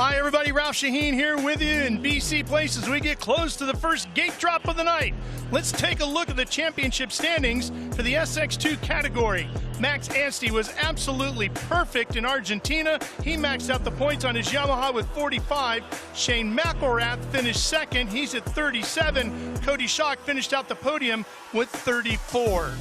Hi everybody, Ralph Shaheen here with you in BC Place as we get close to the first gate drop of the night. Let's take a look at the championship standings for the SX2 category. Max Anstey was absolutely perfect in Argentina. He maxed out the points on his Yamaha with 45. Shane McElrath finished second. He's at 37. Cody Schock finished out the podium with 34.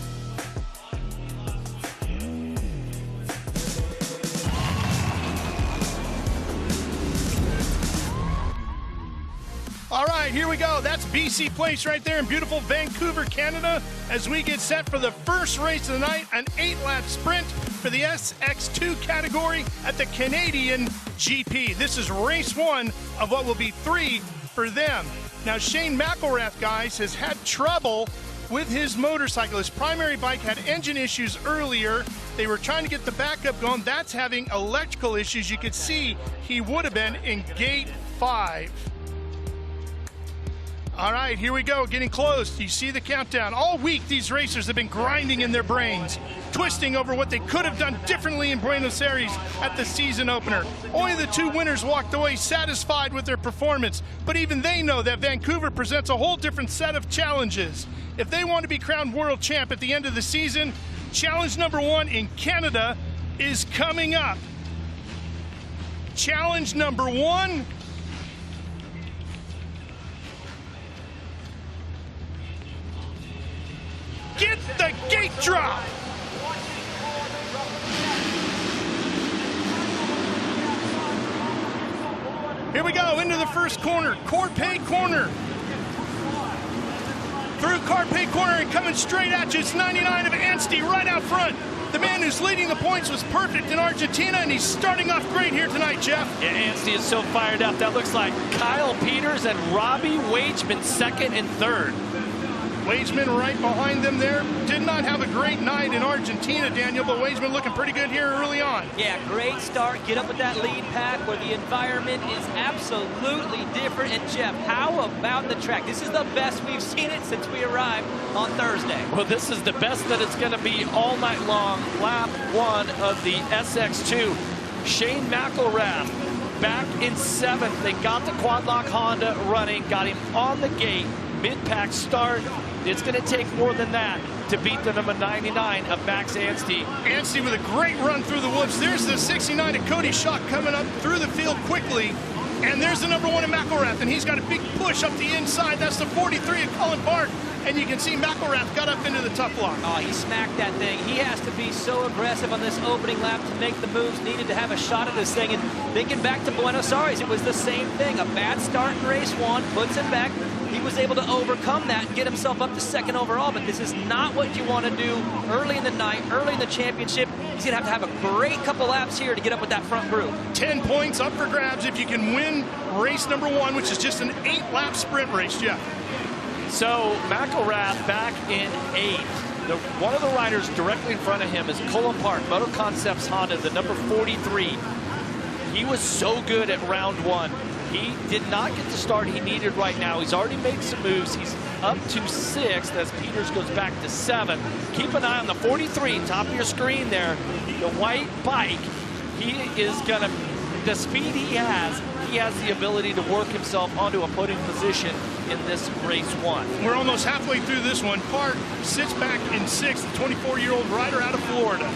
All right, here we go. That's BC Place right there in beautiful Vancouver, Canada, as we get set for the first race of the night, an 8-lap sprint for the SX2 category at the Canadian GP. This is race one of what will be 3 for them. Now, Shane McElrath, guys, has had trouble with his motorcycle. His primary bike had engine issues earlier. They were trying to get the backup going. That's having electrical issues. You could see he would have been in gate 5. All right, here we go, getting close. You see the countdown. All week, these racers have been grinding in their brains, twisting over what they could have done differently in Buenos Aires at the season opener. Only the 2 winners walked away satisfied with their performance, but even they know that Vancouver presents a whole different set of challenges. If they want to be crowned world champ at the end of the season, challenge number 1 in Canada is coming up. Challenge number 1. Get the gate drop! Here we go, into the first corner, Corpay corner. Through Corpay corner and coming straight at you, it's 99 of Anstey right out front. The man who's leading the points was perfect in Argentina, and he's starting off great here tonight, Jeff. Yeah, Anstey is so fired up. That looks like Kyle Peters and Robbie Wageman second and third. Wageman right behind them there. Did not have a great night in Argentina, Daniel, but Wageman looking pretty good here early on. Yeah, great start. Get up with that lead pack where the environment is absolutely different. And Jeff, how about the track? This is the best we've seen it since we arrived on Thursday. Well, this is the best that it's going to be all night long. Lap 1 of the SX2. Shane McElrath back in 7th. They got the quad lock Honda running, got him on the gate. Mid-pack start. It's going to take more than that to beat the number 99 of Max Anstey. Anstey with a great run through the woods. There's the 69 of Cody Schock coming up through the field quickly. And there's the number 1 of McElrath, and he's got a big push up the inside. That's the 43 of Cullen Park. And you can see McElrath got up into the tough block. Oh, he smacked that thing. He has to be so aggressive on this opening lap to make the moves needed to have a shot at this thing. And thinking back to Buenos Aires, it was the same thing. A bad start in race 1 puts him back. He was able to overcome that and get himself up to 2nd overall, but this is not what you want to do early in the night, early in the championship. He's going to have a great couple laps here to get up with that front group. 10 points up for grabs if you can win race number 1, which is just an 8-lap sprint race, Jeff. So McElrath back in 8th. One of the riders directly in front of him is Cullen Park, Moto Concepts Honda, the number 43. He was so good at round 1. He did not get the start he needed right now. He's already made some moves. He's up to 6th as Peters goes back to 7th. Keep an eye on the 43, top of your screen there. The white bike, he is going to, the speed he has the ability to work himself onto a podium position in this race 1. We're almost halfway through this one. Park sits back in 6th, the 24-year-old rider out of Florida.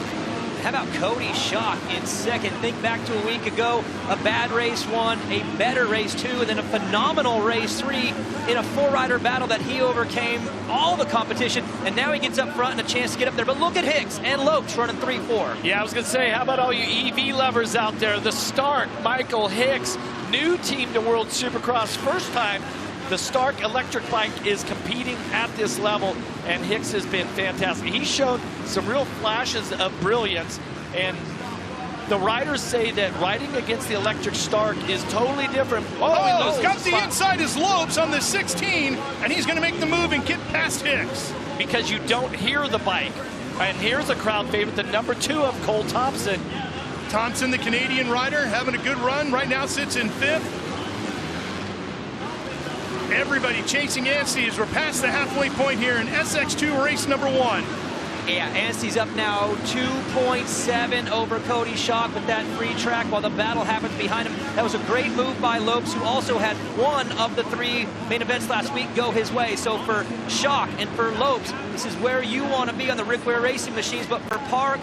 How about Cody Schock in 2nd? Think back to a week ago, a bad race 1, a better race 2, and then a phenomenal race 3 in a 4-rider battle that he overcame all the competition, and now he gets up front and a chance to get up there. But look at Hicks and Lopes running 3-4. Yeah, I was going to say, how about all you EV lovers out there? The Stark, Michael Hicks, new team to World Supercross, first time the Stark electric bike is competing at this level, and Hicks has been fantastic. He's shown some real flashes of brilliance, and the riders say that riding against the electric Stark is totally different. Oh, he's got the inside his Lopes on the 16, and he's going to make the move and get past Hicks. Because you don't hear the bike. And here's a crowd favorite, the number 2 of Cole Thompson. Thompson, the Canadian rider, having a good run. Right now sits in 5th. Everybody chasing Anstey as we're past the halfway point here in SX2 race number 1. Yeah, Anstey's up now 2.7 over Cody Schock with that free track while the battle happens behind him. That was a great move by Lopes, who also had one of the 3 main events last week go his way. So for Schock and for Lopes, this is where you want to be on the Rick Ware racing machines. But for Park,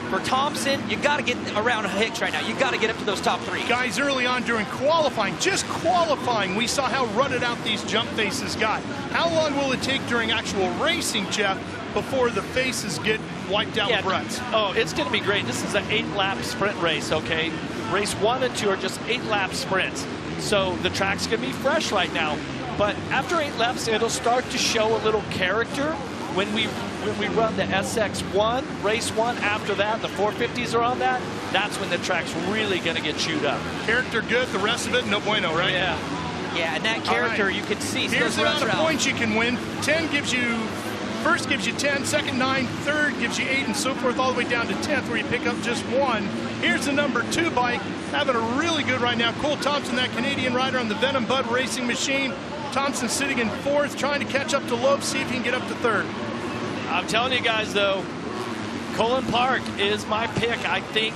for Thompson, you got to get around Hicks right now. You got to get up to those top 3. Guys, early on during qualifying, just qualifying, we saw how rutted out these jump faces got. How long will it take during actual racing, Jeff, before the faces get wiped out with ruts? Oh, it's going to be great. This is an 8-lap sprint race, okay? Race 1 and 2 are just 8-lap sprints. So the track's going to be fresh right now. But after 8 laps, it'll start to show a little character. When we run the SX1, race 1, after that, the 450s are on that, that's when the track's really going to get chewed up. Character good, the rest of it, no bueno, right? Yeah. Yeah, and that character you can see. Here's the amount of points you can win. 10 gives you, first gives you 10, second 9, third gives you 8, and so forth, all the way down to 10th, where you pick up just 1. Here's the number 2 bike, having a really good right now. Cole Thompson, that Canadian rider on the Venom Bud racing machine. Thompson sitting in 4th, trying to catch up to Lopes, see if he can get up to 3rd. I'm telling you guys, though, Colin Park is my pick. I think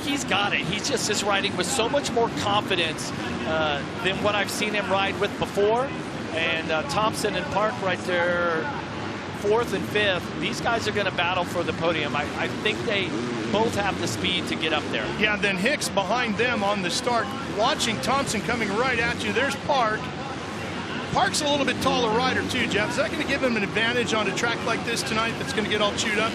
he's got it. He's just is riding with so much more confidence than what I've seen him ride with before. And Thompson and Park right there, 4th and 5th. These guys are going to battle for the podium. I think they both have the speed to get up there. Yeah, then Hicks behind them on the start. Watching Thompson coming right at you. There's Park. Park's a little bit taller rider too, Jeff. Is that going to give him an advantage on a track like this tonight that's going to get all chewed up?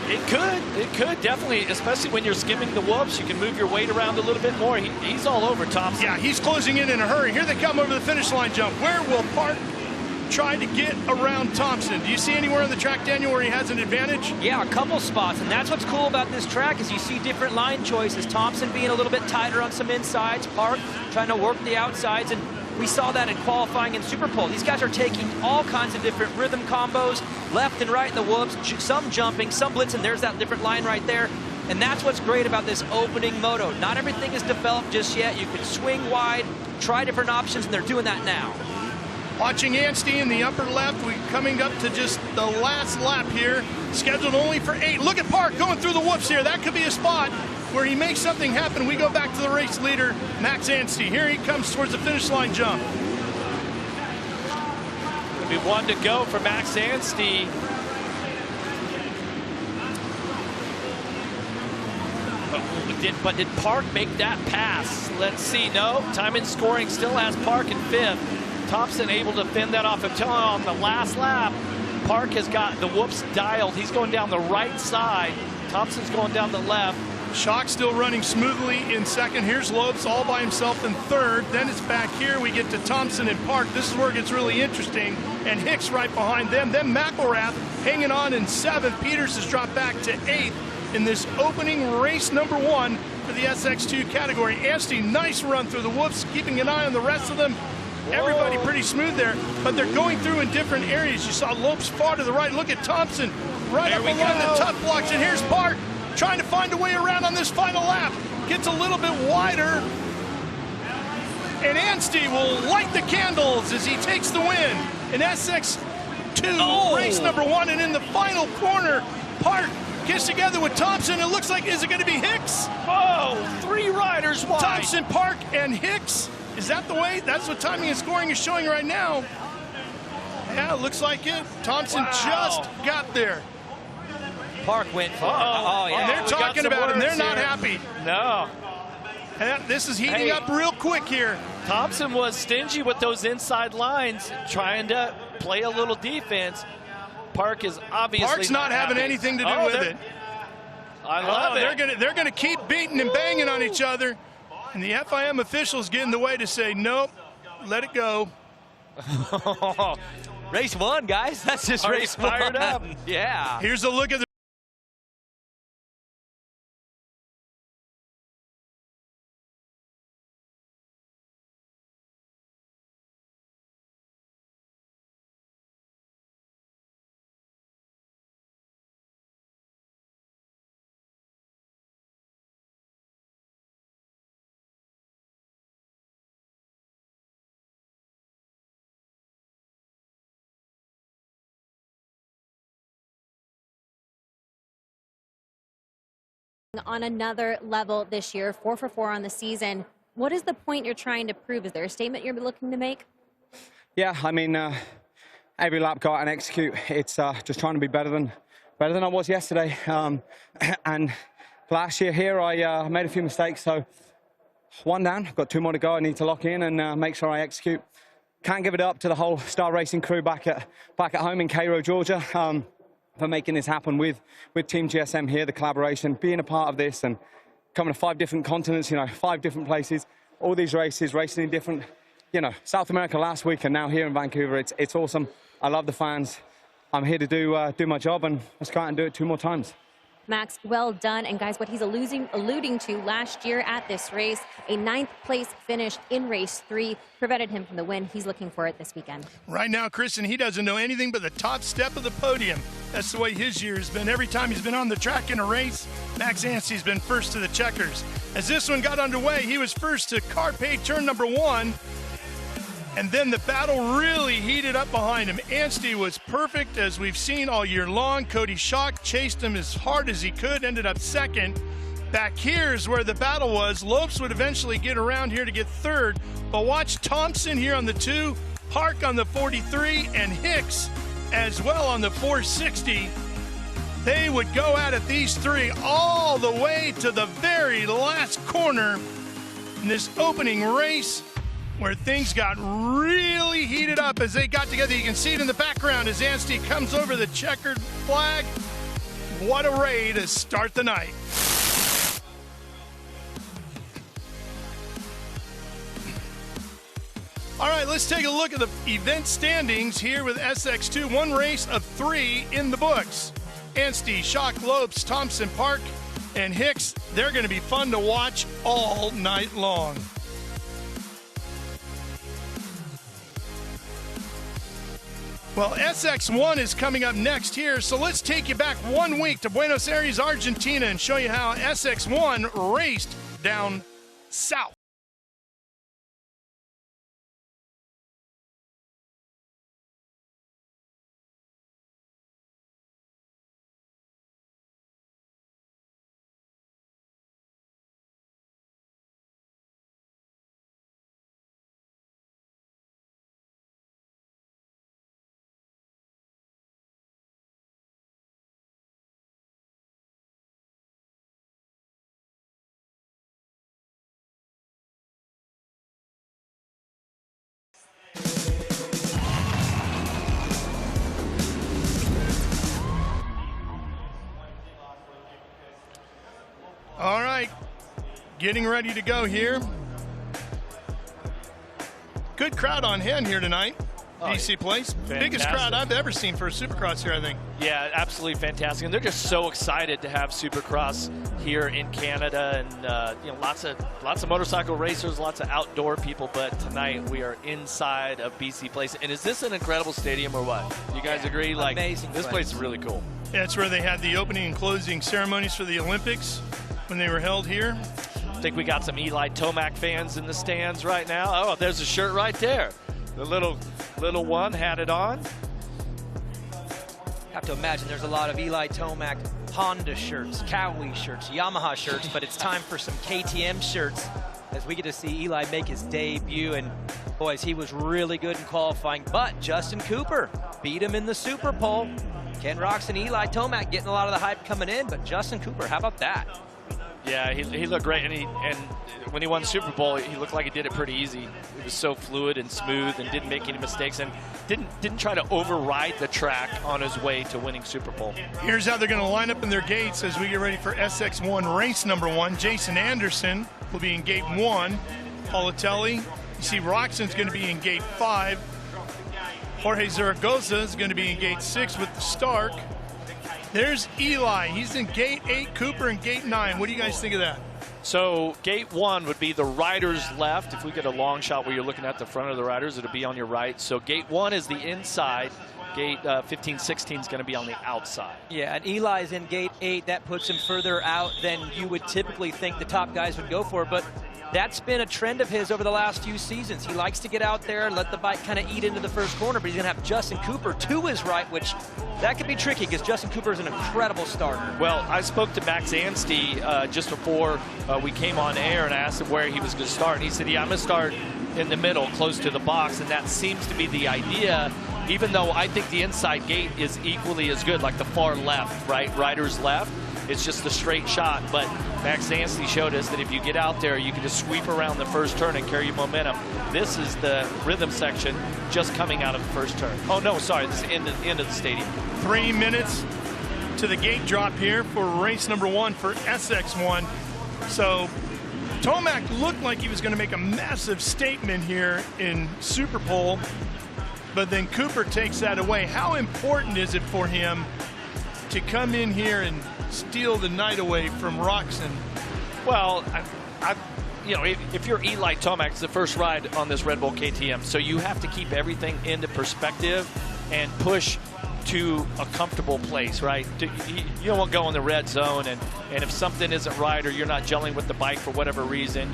It could, definitely, especially when you're skimming the whoops. You can move your weight around a little bit more. He's all over Thompson. Yeah, he's closing in a hurry. Here they come over the finish line jump. Where will Park try to get around Thompson? Do you see anywhere on the track, Daniel, where he has an advantage? Yeah, a couple spots, and that's what's cool about this track is you see different line choices. Thompson being a little bit tighter on some insides, Park trying to work the outsides, and we saw that in qualifying in Superpole. These guys are taking all kinds of different rhythm combos, left and right in the whoops, some jumping, some blitzing. There's that different line right there. And that's what's great about this opening moto. Not everything is developed just yet. You can swing wide, try different options, and they're doing that now. Watching Anstey in the upper left, we're coming up to just the last lap here, scheduled only for 8. Look at Park going through the whoops here. That could be a spot where he makes something happen. We go back to the race leader, Max Anstey. Here he comes towards the finish line jump. It'll be 1 to go for Max Anstey. But did Park make that pass? Let's see. No, time in scoring still has Park in 5th. Thompson able to fend that off. I'm telling you, on the last lap, Park has got the whoops dialed. He's going down the right side. Thompson's going down the left. Schock still running smoothly in 2nd. Here's Lopes all by himself in 3rd. Then it's back here. We get to Thompson and Park. This is where it gets really interesting. And Hicks right behind them. Then McElrath hanging on in 7th. Peters has dropped back to 8th in this opening race number 1 for the SX2 category. Anstey, nice run through the whoops, keeping an eye on the rest of them. Everybody pretty smooth there, but they're going through in different areas. You saw Lopes far to the right. Look at Thompson right up along the tough blocks. And here's Park trying to find a way around on this final lap. Gets a little bit wider. And Anstey will light the candles as he takes the win in SX2 race number 1. And in the final corner, Park gets together with Thompson. It looks like, is it going to be Hicks? Oh, 3 riders wide. Thompson, Park, and Hicks. Is that the way? That's what timing and scoring is showing right now. Yeah, it looks like it. Thompson just got there. Park went for it. Oh, yeah. And they're talking about him. They're not happy. No. This is heating up real quick here. Thompson was stingy with those inside lines, trying to play a little defense. Park is obviously Park's not having anything to do with it. I love it. They're gonna keep beating and banging on each other. And the FIM officials get in the way to say, nope, let it go. Race 1, guys. That's just race 1. Fired up. Yeah. Here's a look at the On another level this year, 4 for 4 on the season. What is the point you're trying to prove? Is there a statement you're looking to make? Yeah, I mean, every lap go out and execute. It's just trying to be better than I was yesterday. And last year here, I made a few mistakes. So 1 down, I've got 2 more to go. I need to lock in and make sure I execute. Can't give it up to the whole Star Racing crew back at home in Cairo, Georgia, for making this happen with Team GSM here, the collaboration, being a part of this and coming to 5 different continents, 5 different places, all these races, racing in different, South America last week and now here in Vancouver. It's awesome. I love the fans. I'm here to do my job, and let's go out and do it 2 more times. Max, well done. And guys, what he's alluding to last year at this race, a 9th place finish in race 3 prevented him from the win. He's looking for it this weekend. Right now, Kristen, he doesn't know anything but the top step of the podium. That's the way his year has been. Every time he's been on the track in a race, Max Anstey's been first to the checkers. As this one got underway, he was first to Carpe turn number 1. And then the battle really heated up behind him. Anstey was perfect, as we've seen all year long. Cody Schock chased him as hard as he could, ended up second. Back here is where the battle was. Lopes would eventually get around here to get 3rd. But watch Thompson here on the 2, Park on the 43, and Hicks as well on the 460. They would go at it, these 3, all the way to the very last corner in this opening race, where things got really heated up as they got together. You can see it in the background as Anstey comes over the checkered flag. What a raid to start the night. All right, let's take a look at the event standings here with SX2. 1 race of 3 in the books. Anstey, Schock, Lopes, Thompson, Park, and Hicks. They're going to be fun to watch all night long. Well, SX1 is coming up next here, so let's take you back 1 week to Buenos Aires, Argentina, and show you how SX1 raced down south. All right, getting ready to go here. Good crowd on hand here tonight. BC Place. Fantastic. Biggest crowd I've ever seen for a Supercross here, I think. Yeah, absolutely fantastic. And they're just so excited to have Supercross here in Canada, and lots of motorcycle racers, lots of outdoor people. But tonight we are inside of BC Place. And is this an incredible stadium or what? You guys agree? Like, amazing this place is really cool. Yeah, it's where they had the opening and closing ceremonies for the Olympics when they were held here. I think we got some Eli Tomac fans in the stands right now. Oh, there's a shirt right there. The little one had it on. Have to imagine there's a lot of Eli Tomac Honda shirts, Cowie shirts, Yamaha shirts, but it's time for some KTM shirts as we get to see Eli make his debut. And boys, he was really good in qualifying, but Justin Cooper beat him in the Super Pole. Ken Roczen and Eli Tomac getting a lot of the hype coming in, but Justin Cooper, how about that? Yeah, he looked great, and when he won the Super Bowl, he looked like he did it pretty easy. It was so fluid and smooth, and didn't make any mistakes, and didn't try to override the track on his way to winning Super Bowl. Here's how they're going to line up in their gates as we get ready for SX1 race number 1. Jason Anderson will be in gate 1. Politelli. You see Roczen's going to be in gate 5. Jorge Zaragoza is going to be in gate 6 with Stark. There's Eli. He's in gate 8, Cooper in gate 9. What do you guys think of that? So gate 1 would be the riders left. If we get a long shot where you're looking at the front of the riders, it'll be on your right. So gate 1 is the inside. Gate 15, 16 is going to be on the outside. Yeah, and Eli's in gate 8. That puts him further out than you would typically think the top guys would go for. But That's been a trend of his over the last few seasons. He likes to get out there and let the bike kind of eat into the first corner, but he's going to have Justin Cooper to his right, which that could be tricky because Justin Cooper is an incredible starter. Well, I spoke to Max Anstey just before we came on air, and I asked him where he was going to start. And he said, yeah, I'm going to start in the middle, close to the box, and that seems to be the idea, even though I think the inside gate is equally as good, like the far left, right? Rider's left. It's just a straight shot, but Max Anstey showed us that if you get out there, you can just sweep around the first turn and carry your momentum. This is the rhythm section just coming out of the first turn. Oh, no, sorry, this is end of the stadium. 3 minutes to the gate drop here for race number 1 for SX1. So Tomac looked like he was going to make a massive statement here in Super Pole, but then Cooper takes that away. How important is it for him to come in here and steal the night away from Roczen? Well, you know, if you're Eli Tomac, it's the first ride on this Red Bull KTM, so you have to keep everything into perspective and push to a comfortable place, right? You don't want to go in the red zone, and if something isn't right or you're not gelling with the bike for whatever reason,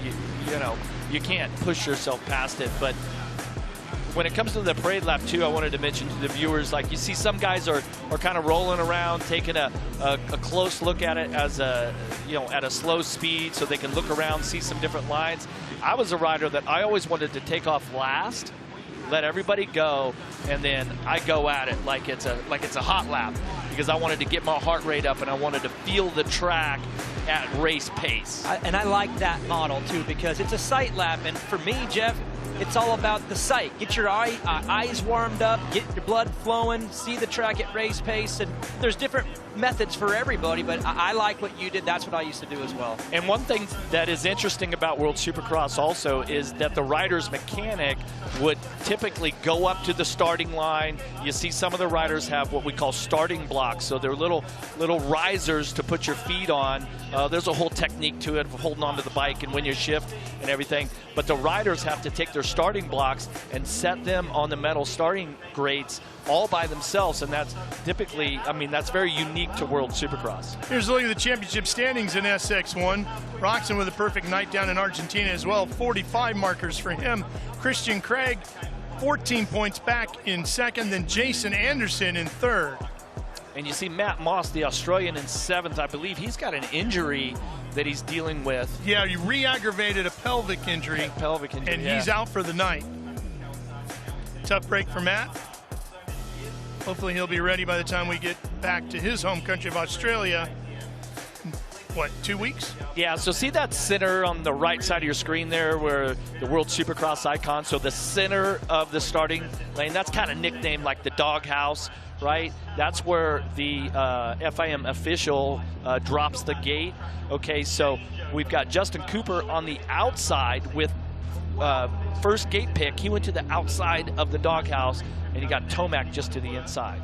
you know, you can't push yourself past it. But when it comes to the parade lap too, I wanted to mention to the viewers, like you see some guys are kind of rolling around, taking a close look at it as a, you know, at a slow speed so they can look around, see some different lines. I was a rider that I always wanted to take off last, let everybody go, and then I go at it like it's a hot lap, because I wanted to get my heart rate up and I wanted to feel the track at race pace. And I like that model too, because it's a sight lap, and for me, Jeff, it's all about the sight. Get your eyes warmed up, get your blood flowing, see the track at race pace, and there's different methods for everybody, but I like what you did. That's what I used to do as well. And one thing that is interesting about World Supercross also is that the rider's mechanic would typically go up to the starting line. You see some of the riders have what we call starting blocks, so they're little risers to put your feet on. There's a whole technique to it of holding onto the bike and when you shift and everything, but the riders have to take their starting blocks and set them on the metal starting grates all by themselves, and that's typically, I mean, that's very unique to World Supercross. Here's a look at the championship standings in SX1. Roczen with a perfect night down in Argentina as well. 45 markers for him. Christian Craig, 14 points back in second, then Jason Anderson in third. And you see Matt Moss, the Australian, in seventh. I believe he's got an injury that he's dealing with. Yeah, he re-aggravated a pelvic injury. Pelvic injury, and he's out for the night. Tough break for Matt. Hopefully he'll be ready by the time we get back to his home country of Australia. What, 2 weeks? Yeah, so see that center on the right side of your screen there where the World Supercross icon, so the center of the starting lane, that's kind of nicknamed like the doghouse, right? That's where the FIM official drops the gate. Okay, so we've got Justin Cooper on the outside with first gate pick. He went to the outside of the doghouse, and you got Tomac just to the inside.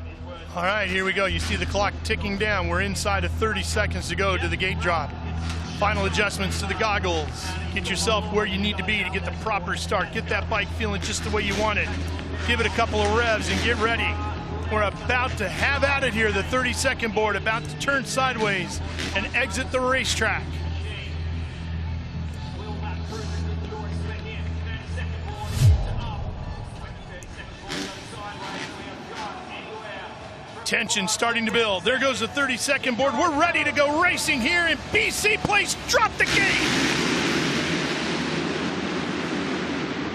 All right, here we go. You see the clock ticking down. We're inside of 30 seconds to go to the gate drop. Final adjustments to the goggles. Get yourself where you need to be to get the proper start. Get that bike feeling just the way you want it. Give it a couple of revs and get ready. We're about to have at it here. The 30-second board about to turn sideways and exit the racetrack. Tension starting to build. There goes the 30-second board. We're ready to go racing here in BC Place. Drop the gate.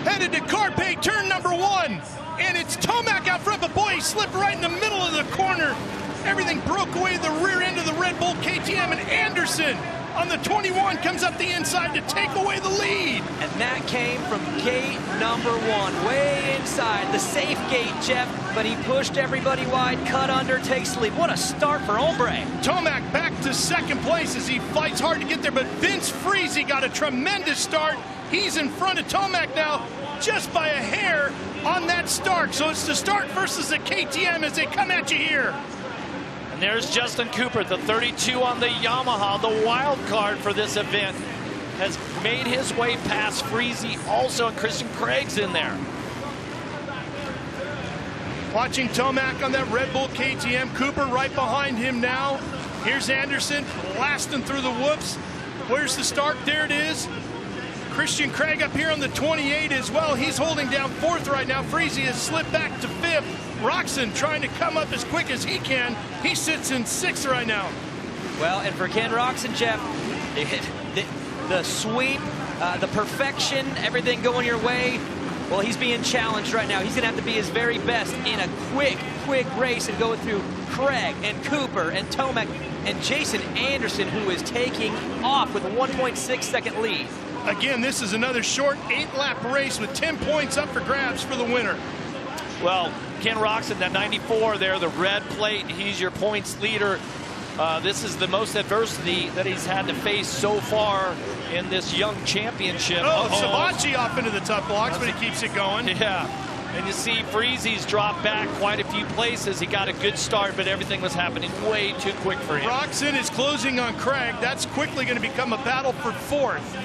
Headed to Carpe, turn number 1. And it's Tomac out front, but boy, he slipped right in the middle of the corner. Everything broke away the rear end of the Red Bull KTM, and Anderson on the 21 comes up the inside to take away the lead. And that came from gate number 1, way inside, the safe gate, Jeff, but he pushed everybody wide, cut under, takes the lead. What a start for Hombre. Tomac back to second place as he fights hard to get there, but Vince Freezy got a tremendous start. He's in front of Tomac now, just by a hair on that start. So it's the start versus the KTM as they come at you here. And there's Justin Cooper, the 32 on the Yamaha, the wild card for this event, has made his way past Freezy also, and Christian Craig's in there. Watching Tomac on that Red Bull KTM, Cooper right behind him now. Here's Anderson blasting through the whoops. Where's the start? There it is. Christian Craig up here on the 28 as well. He's holding down 4th right now. Freezy has slipped back to 5th. Roczen trying to come up as quick as he can. He sits in 6th right now. Well, and for Ken Roczen, Jeff, the sweep, the perfection, everything going your way, well, he's being challenged right now. He's going to have to be his very best in a quick race and go through Craig and Cooper and Tomac and Jason Anderson, who is taking off with a 1.6-second lead. Again, this is another short 8-lap race with 10 points up for grabs for the winner. Well, Ken Roczen, that 94 there, the red plate, he's your points leader. This is the most adversity that he's had to face so far in this young championship. Oh, Sabachi off into the tough blocks, but he keeps it going. Yeah, and you see Freezy's dropped back quite a few places. He got a good start, but everything was happening way too quick for him. Roczen is closing on Craig. That's quickly going to become a battle for 4th.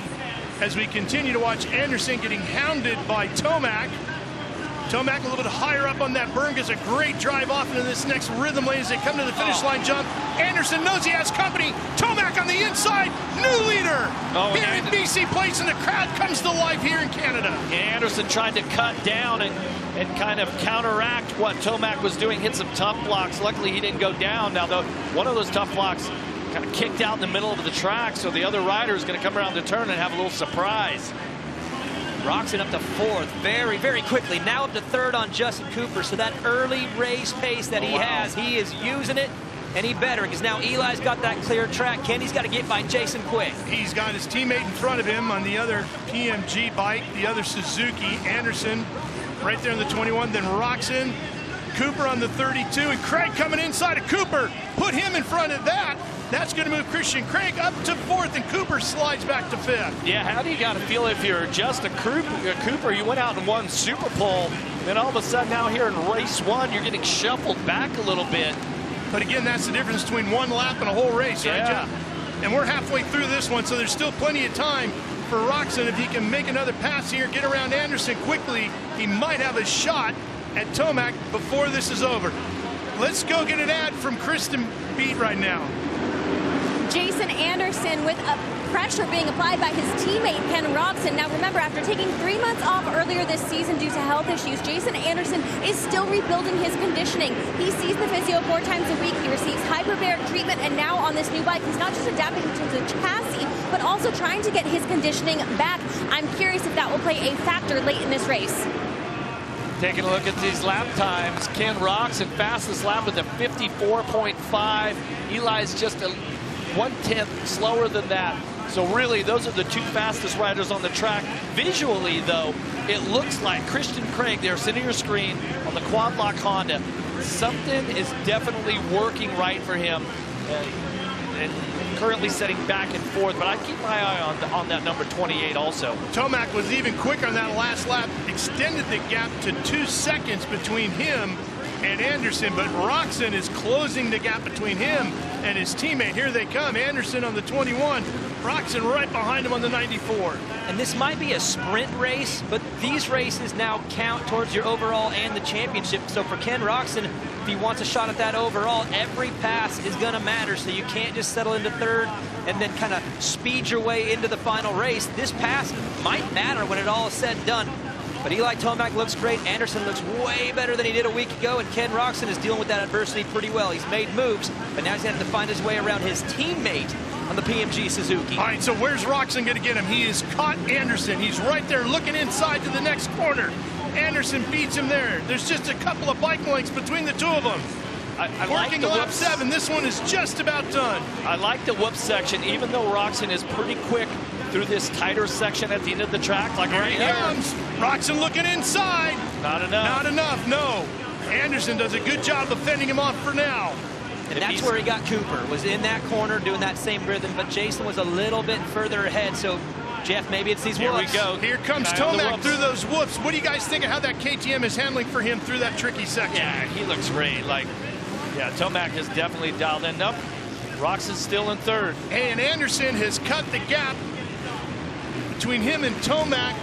As we continue to watch Anderson getting hounded by Tomac. Tomac a little bit higher up on that berm, gets a great drive off into this next rhythm lane as they come to the finish line jump. Anderson knows he has company. Tomac on the inside, new leader here in BC Place, and the crowd comes to life here in Canada. Anderson tried to cut down and kind of counteract what Tomac was doing, hit some tough blocks. Luckily, he didn't go down. Now, though, one of those tough blocks kind of kicked out in the middle of the track, so the other rider is going to come around the turn and have a little surprise. Roczen up to 4th very quickly. Now up to 3rd on Justin Cooper. So that early race pace that he has, he is using it, and he better, because now Eli's got that clear track. Kenny's got to get by Jason quick. He's got his teammate in front of him on the other PMG bike, the other Suzuki. Anderson right there in the 21, then Roczen, Cooper on the 32, and Craig coming inside of Cooper. Put him in front of that. That's going to move Christian Craig up to 4th, and Cooper slides back to 5th. Yeah, how do you got to feel if you're just a Cooper? You went out and won Super Pole, then all of a sudden now here in race 1, you're getting shuffled back a little bit. But again, that's the difference between one lap and a whole race, right, Jeff? And we're halfway through this one, so there's still plenty of time for Roczen. If he can make another pass here, get around Anderson quickly, he might have a shot at Tomac before this is over. Let's go get an ad from Kristen Beat right now. Jason Anderson with a pressure being applied by his teammate Ken Roczen. Now remember, after taking 3 months off earlier this season due to health issues, Jason Anderson is still rebuilding his conditioning. He sees the physio 4 times a week. He receives hyperbaric treatment, and now on this new bike, he's not just adapting to the chassis, but also trying to get his conditioning back. I'm curious if that will play a factor late in this race. Taking a look at these lap times, Ken Roczen fastest lap with a 54.5. Eli's just a 1/10 slower than that. So really, those are the 2 fastest riders on the track. Visually, though, it looks like Christian Craig there, sitting your screen on the quad lock Honda. Something is definitely working right for him, and currently setting back and forth. But I'd keep my eye on that number 28 also. Tomac was even quicker on that last lap, extended the gap to 2 seconds between him and Anderson, but Roczen is closing the gap between him and his teammate. Here they come, Anderson on the 21, Roczen right behind him on the 94. And this might be a sprint race, but these races now count towards your overall and the championship. So for Ken Roczen, if he wants a shot at that overall, every pass is going to matter. So you can't just settle into 3rd and then kind of speed your way into the final race. This pass might matter when it all is said and done. But Eli Tomac looks great. Anderson looks way better than he did a week ago. And Ken Roczen is dealing with that adversity pretty well. He's made moves, but now he's going to have to find his way around his teammate on the PMG Suzuki. All right, so where's Roczen going to get him? He has caught Anderson. He's right there looking inside to the next corner. Anderson beats him there. There's just a couple of bike lengths between the 2 of them. Working like lap 7. This one is just about done. I like the whoop section, even though Roczen is pretty quick through this tighter section at the end of the track, like right here. Roczen looking inside. Not enough. Not enough, no. Anderson does a good job of fending him off for now. And that's where he got Cooper, was in that corner doing that same rhythm, but Jason was a little bit further ahead. So, Jeff, maybe it's these whoops. Here we go. Here comes Tomac through those whoops. What do you guys think of how that KTM is handling for him through that tricky section? Yeah, he looks great. Yeah, Tomac has definitely dialed in. Nope, Roczen's still in 3rd. And Anderson has cut the gap between him and Tomac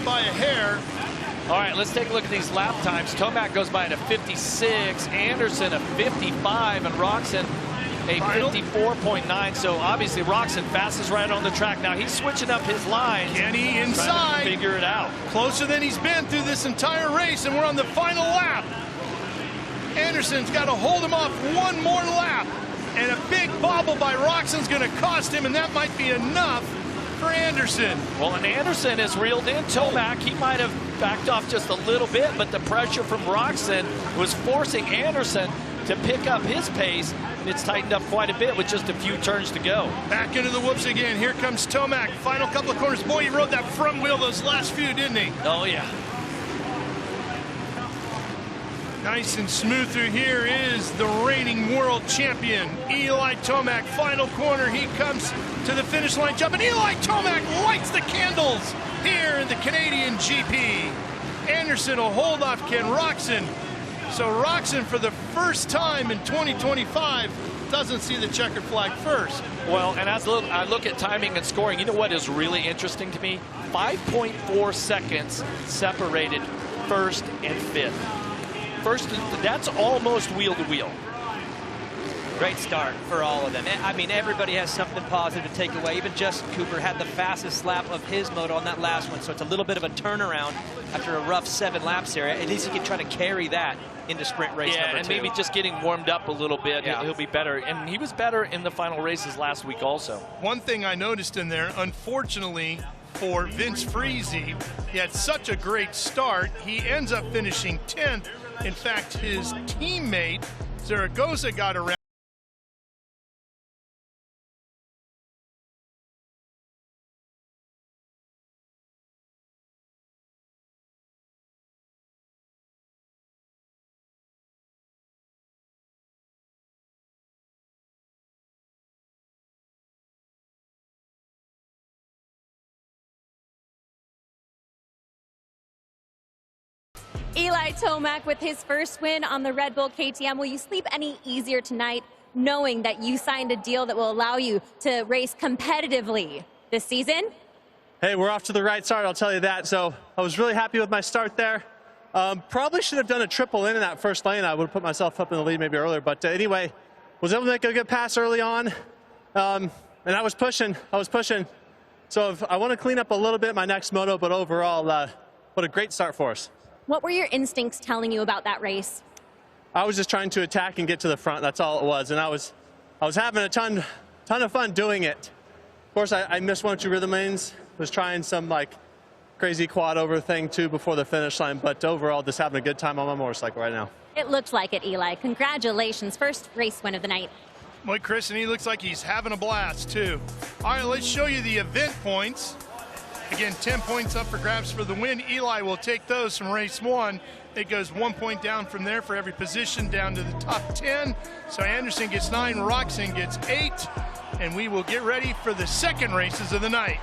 by a hair. All right, let's take a look at these lap times. Tomac goes by at a 56, Anderson a 55, and Roczen a 54.9. So obviously Roczen fastest right on the track. Now he's switching up his lines. Kenny inside. To figure it out. Closer than he's been through this entire race, and we're on the final lap. Anderson's got to hold him off one more lap. And a big bobble by Roczen's going to cost him, and that might be enough for Anderson. Well, and Anderson has reeled in Tomac. He might have backed off just a little bit, but the pressure from Roczen was forcing Anderson to pick up his pace. It's tightened up quite a bit with just a few turns to go. Back into the whoops again. Here comes Tomac. Final couple of corners. Boy, he rode that front wheel those last few, didn't he? Oh, yeah. Nice and smooth through here is the reigning world champion, Eli Tomac. Final corner, he comes to the finish line jump, and Eli Tomac lights the candles here in the Canadian GP. Anderson will hold off Ken Roczen. So Roczen, for the first time in 2025, doesn't see the checkered flag first. Well, and as I look at timing and scoring, you know what is really interesting to me? 5.4 seconds separated first and fifth. First, that's almost wheel to wheel. Great start for all of them. I mean, everybody has something positive to take away. Even Justin Cooper had the fastest lap of his moto on that last one, so it's a little bit of a turnaround after a rough 7 laps there. At least he can try to carry that into sprint race number 2. And maybe just getting warmed up a little bit, yeah. He'll be better. And he was better in the final races last week also. One thing I noticed in there, unfortunately for Vince Friese, he had such a great start. He ends up finishing 10th. In fact, his teammate, Zaragoza, got around. Eli Tomac with his first win on the Red Bull KTM. Will you sleep any easier tonight knowing that you signed a deal that will allow you to race competitively this season? Hey, we're off to the right start, I'll tell you that. So I was really happy with my start there. Probably should have done a triple in that first lane. I would have put myself up in the lead maybe earlier. But anyway, was able to make a good pass early on. And I was pushing. So if I want to clean up a little bit my next moto, but overall, what a great start for us. What were your instincts telling you about that race? I was just trying to attack and get to the front. That's all it was. And I was having a ton of fun doing it. Of course, I missed 1 or 2 rhythm lanes. Was trying some like crazy quad over thing too before the finish line. But overall, just having a good time on my motorcycle right now. It looked like it, Eli. Congratulations. First race win of the night. Boy, Chris, and he looks like he's having a blast too. All right, let's show you the event points. Again, 10 points up for grabs for the win. Eli will take those from race 1. It goes 1 point down from there for every position down to the top 10. So Anderson gets 9, Roczen gets 8, and we will get ready for the second races of the night.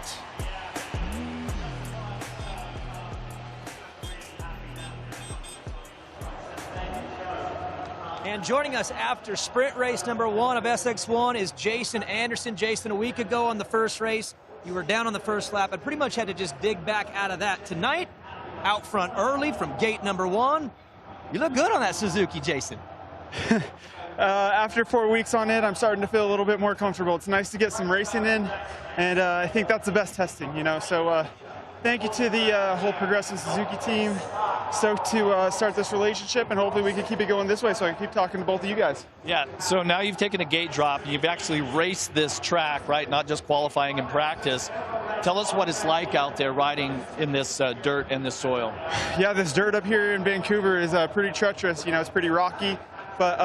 And joining us after sprint race number 1 of SX1 is Jason Anderson. Jason, a week ago on the first race, you were down on the first lap and pretty much had to just dig back out of that. Tonight, out front early from gate number 1. You look good on that Suzuki, Jason. After 4 weeks on it, I'm starting to feel a little bit more comfortable. It's nice to get some racing in, and I think that's the best testing, you know. So thank you to the whole Progressive Suzuki team. Stoked to start this relationship, and hopefully we can keep it going this way so I can keep talking to both of you guys. Yeah, so now you've taken a gate drop. You've actually raced this track, right? Not just qualifying in practice. Tell us what it's like out there riding in this dirt and this soil. Yeah, this dirt up here in Vancouver is pretty treacherous. You know, it's pretty rocky. But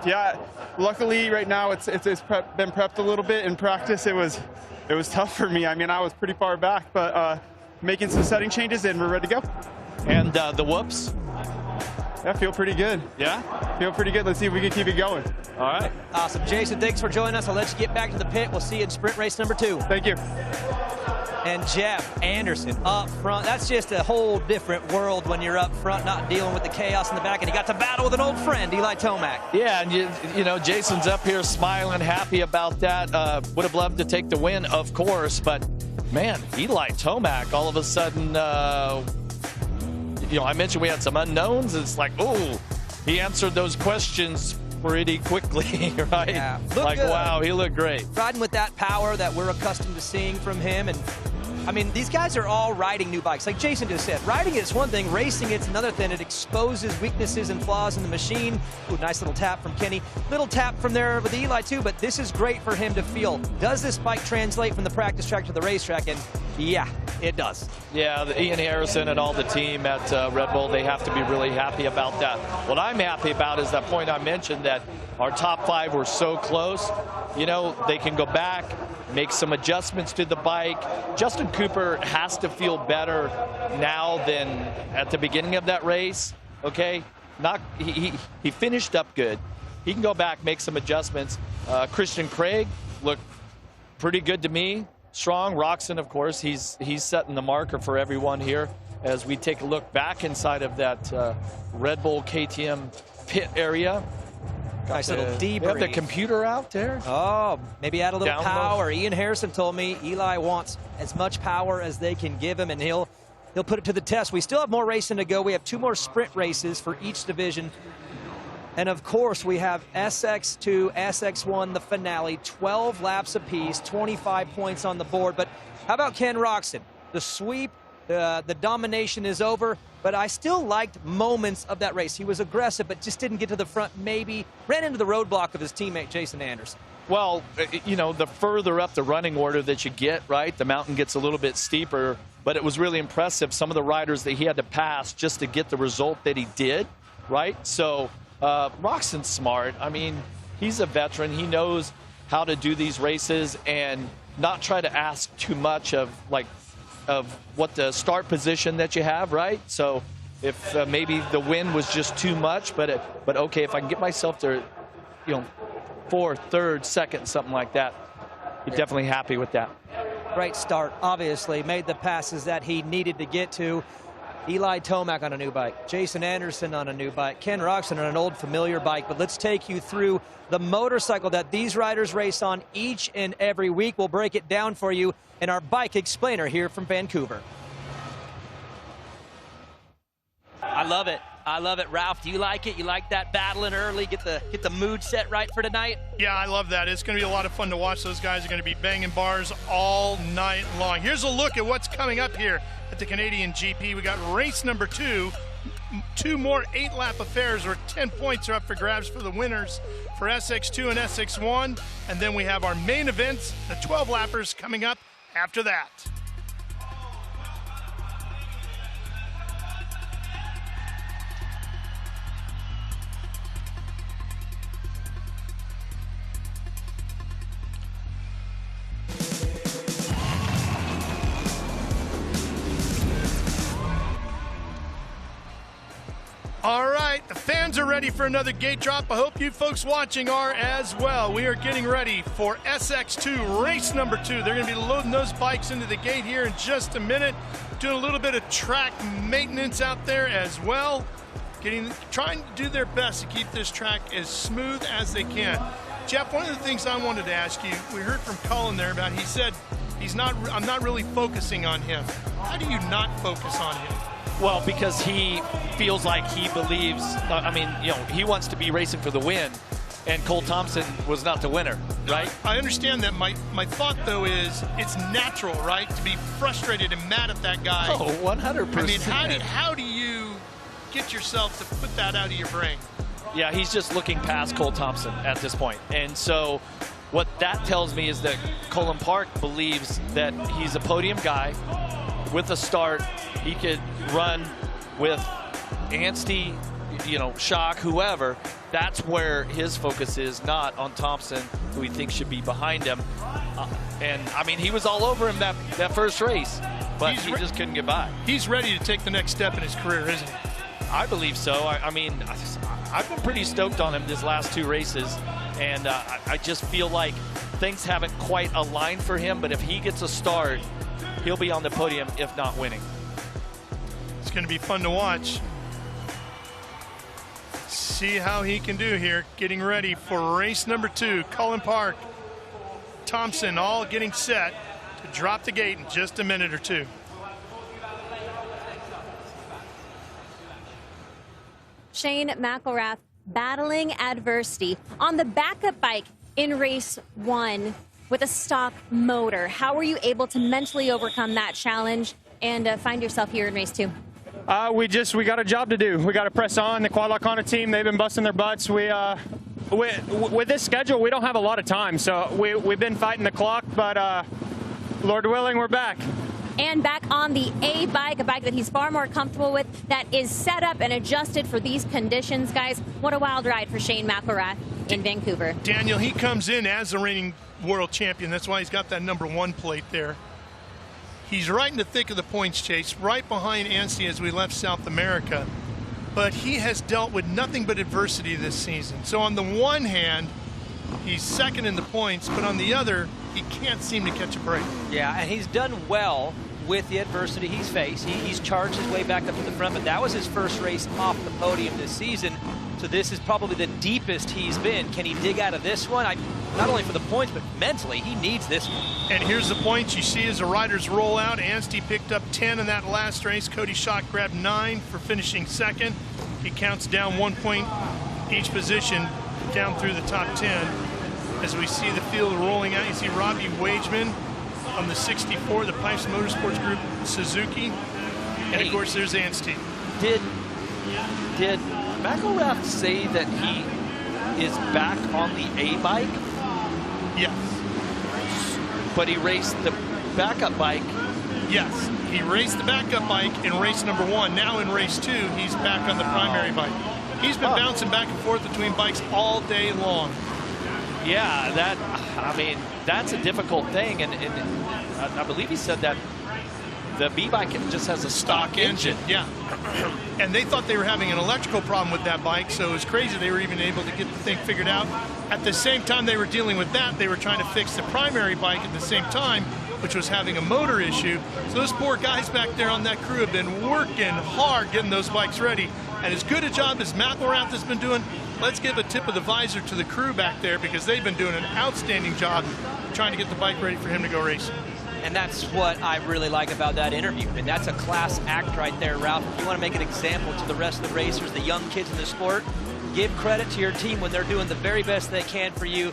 yeah, luckily right now it's been prepped a little bit. In practice, it was tough for me. I mean, I was pretty far back, but making some setting changes and we're ready to go. And the whoops? Yeah, feel pretty good. Yeah? Feel pretty good. Let's see if we can keep it going. All right. Awesome. Jason, thanks for joining us. I'll let you get back to the pit. We'll see you in sprint race number 2. Thank you. And Jeff Anderson up front. That's just a whole different world when you're up front, not dealing with the chaos in the back. And he got to battle with an old friend, Eli Tomac. Yeah, and you know, Jason's up here smiling, happy about that. Would have loved to take the win, of course. But, man, Eli Tomac, all of a sudden, you know, I mentioned we had some unknowns. It's like, oh, he answered those questions pretty quickly, right? Yeah. Like, good. wow, he looked great. Riding with that power that we're accustomed to seeing from him. And I mean, these guys are all riding new bikes. Like Jason just said, riding it's one thing, racing it's another thing. It exposes weaknesses and flaws in the machine. Ooh, nice little tap from Kenny. Little tap from there with Eli too, but this is great for him to feel. Does this bike translate from the practice track to the racetrack? And yeah, it does. Yeah, Ian Harrison and all the team at Red Bull, they have to be really happy about that. What I'm happy about is that point I mentioned, that our top 5 were so close. You know, they can go back, make some adjustments to the bike. Justin Cooper has to feel better now than at the beginning of that race, okay? He finished up good. He can go back, make some adjustments. Christian Craig looked pretty good to me. Strong. Roczen, of course, he's setting the marker for everyone here as we take a look back inside of that Red Bull KTM pit area. Nice little debrief. Have the computer out there? Oh, maybe add a little Download. power. Ian Harrison told me Eli wants as much power as they can give him, and he'll put it to the test. We still have more racing to go. We have 2 more sprint races for each division. And of course, we have SX2, SX1, the finale, 12 laps apiece, 25 points on the board. But how about Ken Roczen? The sweep, the domination is over, but I still liked moments of that race. He was aggressive, but just didn't get to the front, maybe ran into the roadblock of his teammate, Jason Anderson. Well, you know, the further up the running order that you get, right, the mountain gets a little bit steeper, but it was really impressive, some of the riders that he had to pass just to get the result that he did, right? So Roczen's smart. I mean, he's a veteran. He knows how to do these races and not try to ask too much of what the start position that you have, right? So if maybe the wind was just too much, but okay, if I can get myself to, you know, 4th, 3rd, 2nd, something like that, you're definitely happy with that. Great start, obviously. Made the passes that he needed to get to. Eli Tomac on a new bike, Jason Anderson on a new bike, Ken Roczen on an old familiar bike. But let's take you through the motorcycle that these riders race on each and every week. We'll break it down for you in our bike explainer here from Vancouver. I love it. I love it. Ralph, do you like it? You like that battling early, get the mood set right for tonight? Yeah, I love that. It's going to be a lot of fun to watch. Those guys are going to be banging bars all night long. Here's a look at what's coming up here at the Canadian GP. We got race number 2. 2 more 8-lap affairs where 10 points are up for grabs for the winners for SX2 and SX1. And then we have our main events, the 12-lappers, coming up after that. All right, the fans are ready for another gate drop. I hope you folks watching are as well. We are getting ready for SX2 race number 2. They're going to be loading those bikes into the gate here in just a minute, doing a little bit of track maintenance out there as well, trying to do their best to keep this track as smooth as they can. Jeff, one of the things I wanted to ask you, we heard from Colin there about, he said I'm not really focusing on him. How do you not focus on him? Well, because he feels like he believes, I mean, you know, he wants to be racing for the win, and Cole Thompson was not the winner, right? I understand that. My thought, though, is it's natural, right, to be frustrated and mad at that guy. Oh, 100%. I mean, how do you get yourself to put that out of your brain? Yeah, he's just looking past Cole Thompson at this point. And so what that tells me is that Colin Park believes that he's a podium guy. With a start, he could run with Anstey, you know, Shock, whoever. That's where his focus is, not on Thompson, who he thinks should be behind him. And, I mean, he was all over him that first race, but he just couldn't get by. He's ready to take the next step in his career, isn't he? I believe so. I mean, I've been pretty stoked on him these last 2 races, and I just feel like things haven't quite aligned for him, but if he gets a start, he'll be on the podium, if not winning. It's going to be fun to watch. See how he can do here, getting ready for race number 2. Colin Park, Thompson, all getting set to drop the gate in just a minute or 2. Shane McElrath, battling adversity on the backup bike in race 1 with a stock motor. How were you able to mentally overcome that challenge and find yourself here in race 2? We got a job to do. We got to press on. The Quad Lock Honda team, they've been busting their butts. With this schedule, we don't have a lot of time, so we've been fighting the clock, but Lord willing, we're back. And back on the A bike, a bike that he's far more comfortable with, that is set up and adjusted for these conditions. Guys, what a wild ride for Shane McElrath in Vancouver. Daniel, he comes in as the reigning world champion. That's why he's got that #1 plate there. He's right in the thick of the points chase, right behind Anstey as we left South America. But he has dealt with nothing but adversity this season. So on the one hand, he's second in the points, but on the other, he can't seem to catch a break. Yeah, and he's done well with the adversity he's faced. He's charged his way back up to the front, but that was his first race off the podium this season. So this is probably the deepest he's been. Can he dig out of this one? Not only for the points, but mentally, he needs this one. And here's the points you see as the riders roll out. Anstey picked up 10 in that last race. Cody Schock grabbed 9 for finishing second. He counts down 1 point each position down through the top 10. As we see the field rolling out, you see Robbie Wageman on the 64, the Pipes Motorsports Group Suzuki. And of course, there's Anstey. Did McElrath say that he is back on the A bike? Yes. But he raced the backup bike. Yes, he raced the backup bike in race #1. Now in race 2, he's back on the primary bike. He's been bouncing back and forth between bikes all day long. Yeah, that's a difficult thing, and I believe he said that the B bike just has a stock engine. Yeah. And they thought they were having an electrical problem with that bike, so it was crazy they were even able to get the thing figured out. At the same time they were dealing with that, they were trying to fix the primary bike at the same time, which was having a motor issue. So those poor guys back there on that crew have been working hard getting those bikes ready. And as good a job as McElrath has been doing, let's give a tip of the visor to the crew back there, because they've been doing an outstanding job trying to get the bike ready for him to go racing. And that's what I really like about that interview. And that's a class act right there, Ralph. If you want to make an example to the rest of the racers, the young kids in the sport, give credit to your team when they're doing the very best they can for you.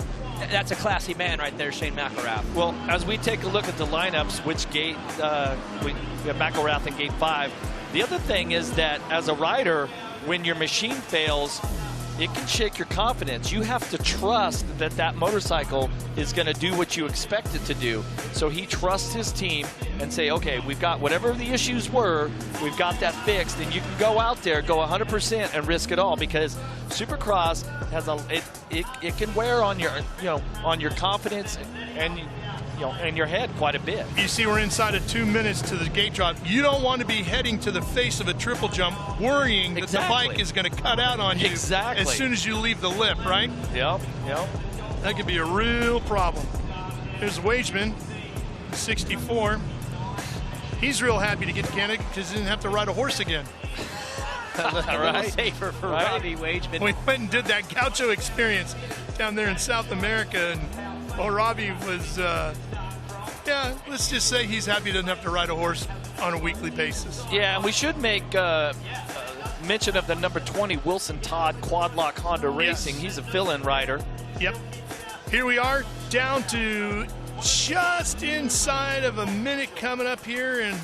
That's a classy man right there, Shane McElrath. Well, as we take a look at the lineups, which gate we have McElrath in gate 5. The other thing is that as a rider, when your machine fails, it can shake your confidence. You have to trust that that motorcycle is going to do what you expect it to do. So he trusts his team and say, okay, we've got whatever the issues were, we've got that fixed, and you can go out there, go 100% and risk it all, because Supercross has it can wear on your on your confidence and in your head quite a bit. You see we're inside of 2 minutes to the gate drop. You don't want to be heading to the face of a triple jump worrying that the bike is going to cut out on you as soon as you leave the lip, right? Yep. That could be a real problem. There's Wageman, 64. He's real happy to get to Canada because he didn't have to ride a horse again. A little safer for Robbie Wageman. We went and did that Gaucho experience down there in South America, and Robbie was, let's just say he's happy he doesn't have to ride a horse on a weekly basis. Yeah, and we should make mention of the number 20, Wilson Todd, Quad Lock Honda Racing. He's a fill-in rider. Yep. Here we are, down to just inside of a minute coming up here, and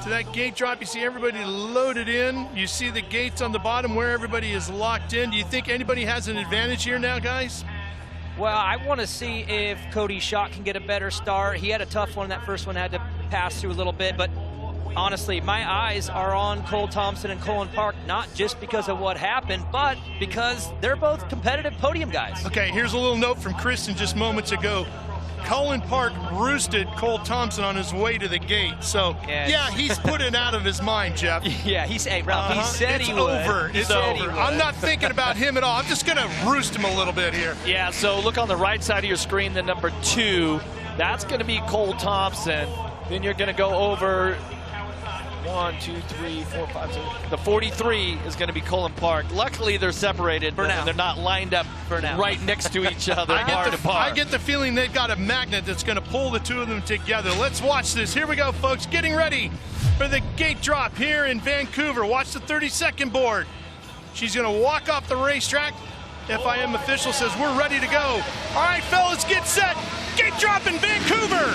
to that gate drop, you see everybody loaded in. You see the gates on the bottom where everybody is locked in. Do you think anybody has an advantage here now, guys? Well, I want to see if Cody Schock can get a better start. He had a tough one. That first one had to pass through a little bit, but honestly, my eyes are on Cole Thompson and Colin Park, not just because of what happened, but because they're both competitive podium guys. Okay, here's a little note from Kristen just moments ago. Colin Park roosted Cole Thompson on his way to the gate. So, yeah, he's put it out of his mind, Jeff. Yeah, he said, Ralph, he said it's he would. over. It's over. I'm not thinking about him at all. I'm just going to roost him a little bit here. Yeah, so look on the right side of your screen, the number 2. That's going to be Cole Thompson. Then you're going to go over 1, 2, 3, 4, 5, 6. The 43 is going to be Colin Park. Luckily, they're separated, and they're not lined up right next to each other. I get the feeling they've got a magnet that's going to pull the two of them together. Let's watch this. Here we go, folks. Getting ready for the gate drop here in Vancouver. Watch the 30-second board. She's going to walk off the racetrack. FIM official says we're ready to go. All right, fellas, get set. Gate drop in Vancouver.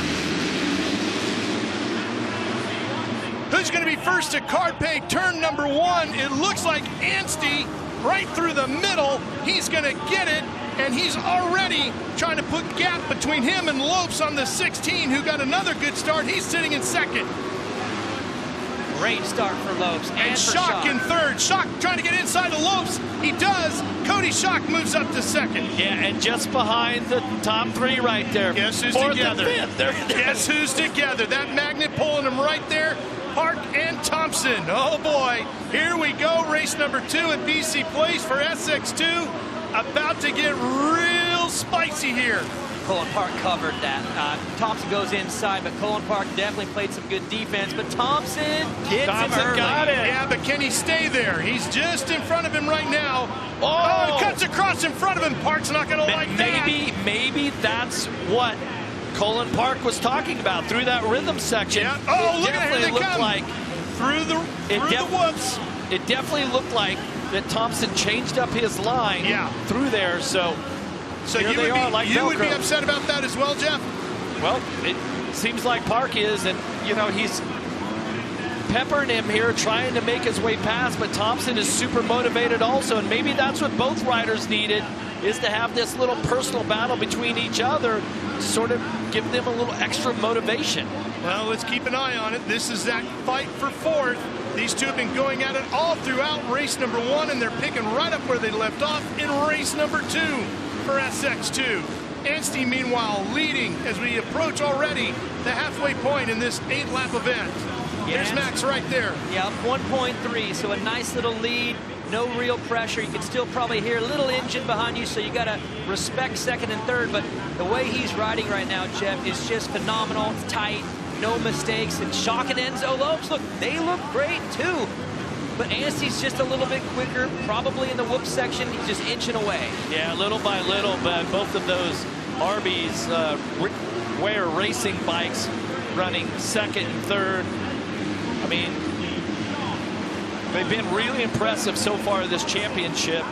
Who's going to be first at card pay turn number 1? It looks like Anstey right through the middle. He's going to get it, and he's already trying to put gap between him and Lopes on the 16, who got another good start. He's sitting in second. Great start for Lopes and for Schock in third. Schock trying to get inside of Lopes. He does. Cody Schock moves up to second. Yeah, and just behind the top 3 right there. Guess who's Fourth together? and fifth. Guess who's together? That magnet pulling them right there. Park and Thompson. Oh boy, here we go. Race number 2 at BC Place for SX2. About to get real spicy here. Cullen Park covered that. Thompson goes inside, but Cullen Park definitely played some good defense. But Thompson gets him early. Got it. Yeah, but can he stay there? He's just in front of him right now. Oh, it cuts across in front of him. Park's not going to like that. Maybe that's what Cullen Park was talking about through that rhythm section. Yeah. Oh, look at it. They come. Like through the whoops. It definitely looked like that Thompson changed up his line through there. So you would be upset about that as well, Jeff? Well, it seems like Park is, and he's peppering him here, trying to make his way past, but Thompson is super motivated also, and maybe that's what both riders needed, is to have this little personal battle between each other to sort of give them a little extra motivation. Well, let's keep an eye on it. This is that fight for fourth. These two have been going at it all throughout race number 1, and they're picking right up where they left off in race number 2 for SX2. Anstey, meanwhile, leading as we approach already the halfway point in this 8-lap event. There's Max right there. Yeah, 1.3, so a nice little lead. No real pressure. You can still probably hear a little engine behind you, so you got to respect second and third. But the way he's riding right now, Jeff, is just phenomenal. It's tight, no mistakes. And Schock and Enzo Lopes, look, they look great too. But Anstey's just a little bit quicker, probably in the whoop section. He's just inching away. Yeah, little by little, but both of those Arby's Ware racing bikes running second and third. I mean, they've been really impressive so far this championship.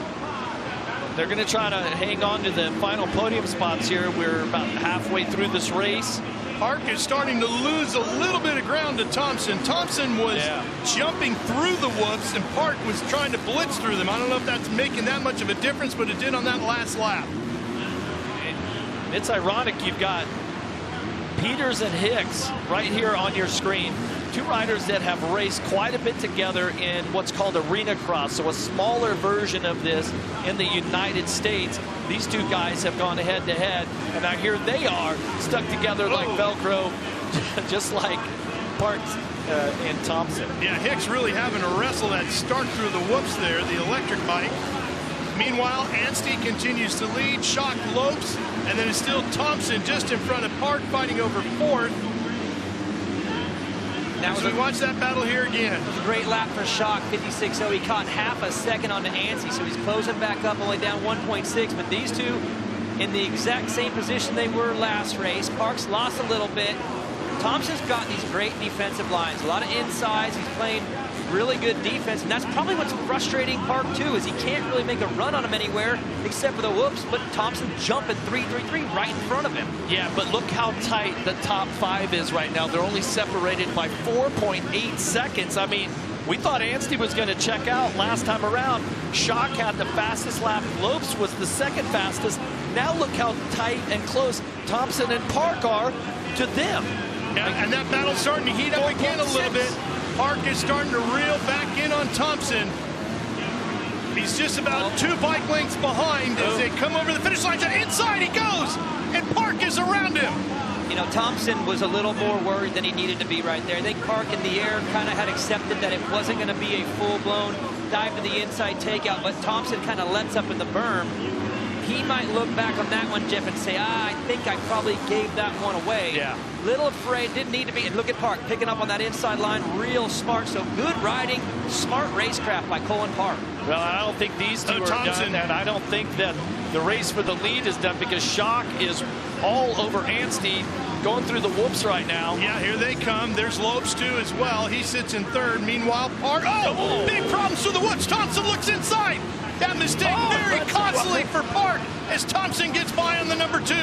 They're going to try to hang on to the final podium spots here. We're about halfway through this race. Park is starting to lose a little bit of ground to Thompson. Thompson was jumping through the whoops, and Park was trying to blitz through them. I don't know if that's making that much of a difference, but it did on that last lap. And it's ironic, you've got Peters and Hicks right here on your screen. Two riders that have raced quite a bit together in what's called arena cross, so a smaller version of this in the United States. These two guys have gone head to head, and now here they are stuck together like Velcro, just like Parks and Thompson. Yeah, Hicks really having to wrestle that start through the whoops there, the electric bike. Meanwhile, Anstey continues to lead, Schock Lopes, and then it's still Thompson just in front of Park, fighting over fourth. Now we watch that battle here again. It was a great lap for Schock, 56.0. He caught half a second on the Anstey, so he's closing back up, only down 1.6. But these two in the exact same position they were last race. Parks lost a little bit. Thompson's got these great defensive lines, a lot of insides. He's playing really good defense, and that's probably what's frustrating Park too, is he can't really make a run on him anywhere except for the whoops, but Thompson jumping 3.33 right in front of him. Yeah, but look how tight the top 5 is right now. They're only separated by 4.8 seconds. I mean, we thought Anstey was going to check out last time around. Schock had the fastest lap. Lopes was the second fastest. Now look how tight and close Thompson and Park are to them. Yeah, and that battle's starting to heat up again a little bit. Park is starting to reel back in on Thompson. He's just about 2 bike lengths behind as they come over the finish line. Inside he goes, and Park is around him. You know, Thompson was a little more worried than he needed to be right there. I think Park in the air kind of had accepted that it wasn't going to be a full-blown dive to the inside takeout, but Thompson kind of lets up in the berm. He might look back on that one, Jeff, and say, I think I probably gave that one away. Yeah. Little afraid, didn't need to be. And look at Park picking up on that inside line, real smart. So good riding, smart racecraft by Cullen Park. Well, I don't think these two are done, and I don't think that the race for the lead is done, because Schock is all over Anstey, going through the whoops right now. Yeah, here they come. There's Lopes too as well. He sits in third. Meanwhile, Park. Oh, big problems through the woods. Thompson looks inside. That mistake very costly for Park as Thompson gets by on the number 2.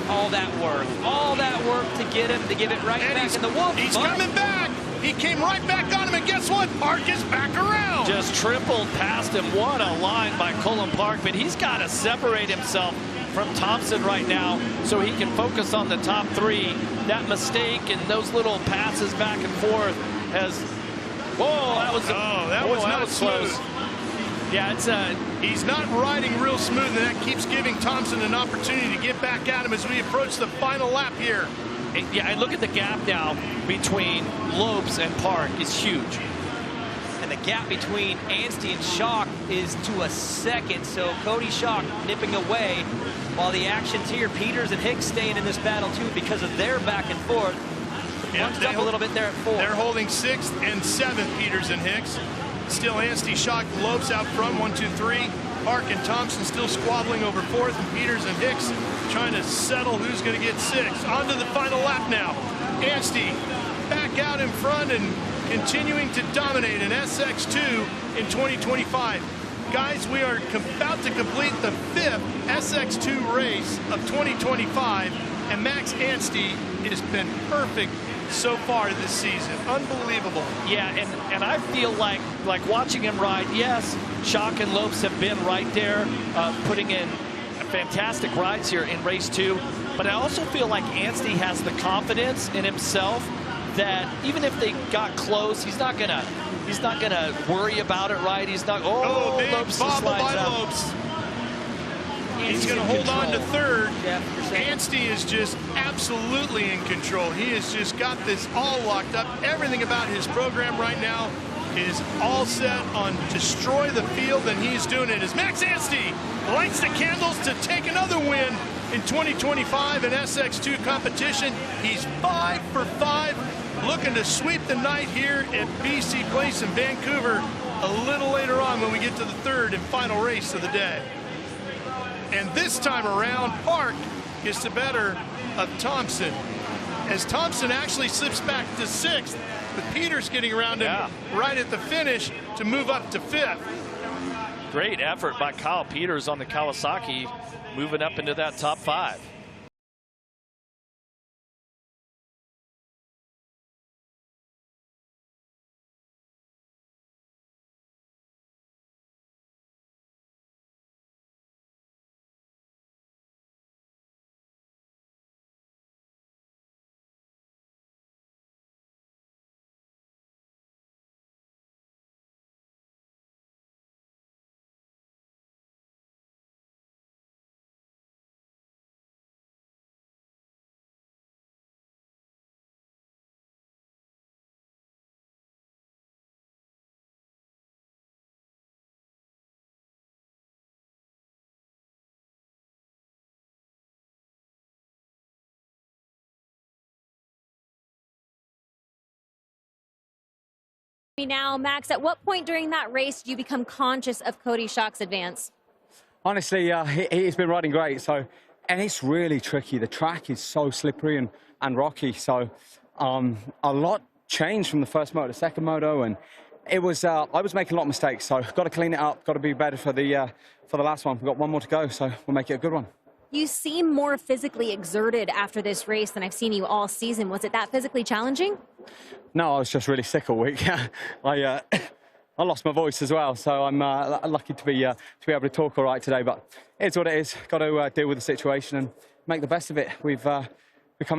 All that work to get him to give it right back in the whoops. He's coming back. He came right back on him, and guess what? Park is back around. Just tripled past him. What a line by Cullen Park, but he's got to separate himself from Thompson right now so he can focus on the top 3. That mistake and those little passes back and forth has, whoa, that was not close. smooth. Yeah, it's he's not riding real smooth, and that keeps giving Thompson an opportunity to get back at him as we approach the final lap here. Yeah, and look at the gap now between Lopes and Park is huge. And the gap between Anstey and Schock is to a second, so Cody Schock nipping away while the action's here. Peters and Hicks staying in this battle too because of their back and forth. Bunched up a little bit there at 4. They're holding 6th and 7th, Peters and Hicks. Still Anstey, Schock, Lopes out front, 1, 2, 3. Park and Thompson still squabbling over 4th, and Peters and Hicks trying to settle who's going to get 6th. On to the final lap now. Anstey back out in front and continuing to dominate in SX2 in 2025. Guys, we are about to complete the 5th SX2 race of 2025, and Max Anstey has been perfect so far this season. Unbelievable. Yeah, and I feel like watching him ride, yes, Schock and Lopes have been right there, putting in fantastic rides here in race 2, but I also feel like Anstey has the confidence in himself that even if they got close, he's not gonna worry about it, right? He's not. Oh, big Lopes bobble slides by out. Lopes. He's going to hold on to 3rd. Yeah, Anstey is just absolutely in control. He has just got this all locked up. Everything about his program right now is all set on destroy the field, and he's doing it as Max Anstey lights the candles to take another win in 2025 in SX2 competition. He's 5 for 5, looking to sweep the night here at BC Place in Vancouver a little later on when we get to the 3rd and final race of the day. And this time around, Park gets the better of Thompson, as Thompson actually slips back to 6th, with Peters getting around him right at the finish to move up to 5th. Great effort by Kyle Peters on the Kawasaki, moving up into that top 5. Now, Max, at what point during that race do you become conscious of Cody Schock's advance? Honestly, he's been riding great. And it's really tricky. The track is so slippery and rocky. So a lot changed from the first moto to second moto, and it was I was making a lot of mistakes. So got to clean it up. Got to be better for the last one. We've got one more to go, so we'll make it a good one. You seem more physically exerted after this race than I've seen you all season. Was it that physically challenging? No, I was just really sick all week. I lost my voice as well, so I'm lucky to be able to talk all right today. But it's what it is. Got to deal with the situation and make the best of it. We've come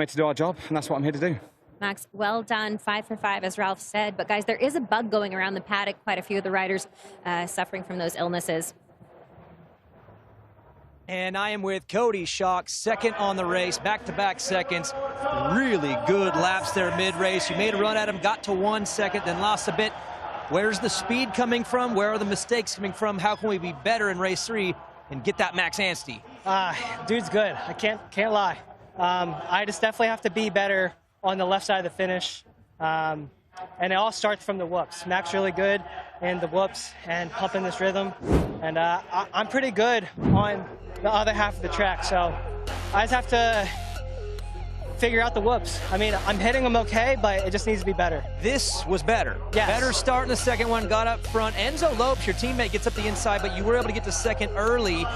here to do our job, and that's what I'm here to do. Max, well done, 5 for 5, as Ralph said. But guys, there is a bug going around the paddock. Quite a few of the riders suffering from those illnesses. And I am with Cody Schock, second on the race, back-to-back seconds. Really good laps there mid-race. You made a run at him, got to 1 second, then lost a bit. Where's the speed coming from? Where are the mistakes coming from? How can we be better in race 3 and get that Max Anstey? Dude's good. I can't lie. I just definitely have to be better on the left side of the finish. And it all starts from the whoops. Max really good in the whoops and pumping this rhythm. And I'm pretty good on the other half of the track. So I just have to figure out the whoops. I mean, I'm hitting them okay, but it just needs to be better. This was better. Yes. Better start in the second one, got up front. Enzo Lopes, your teammate, gets up the inside, but you were able to get to second early.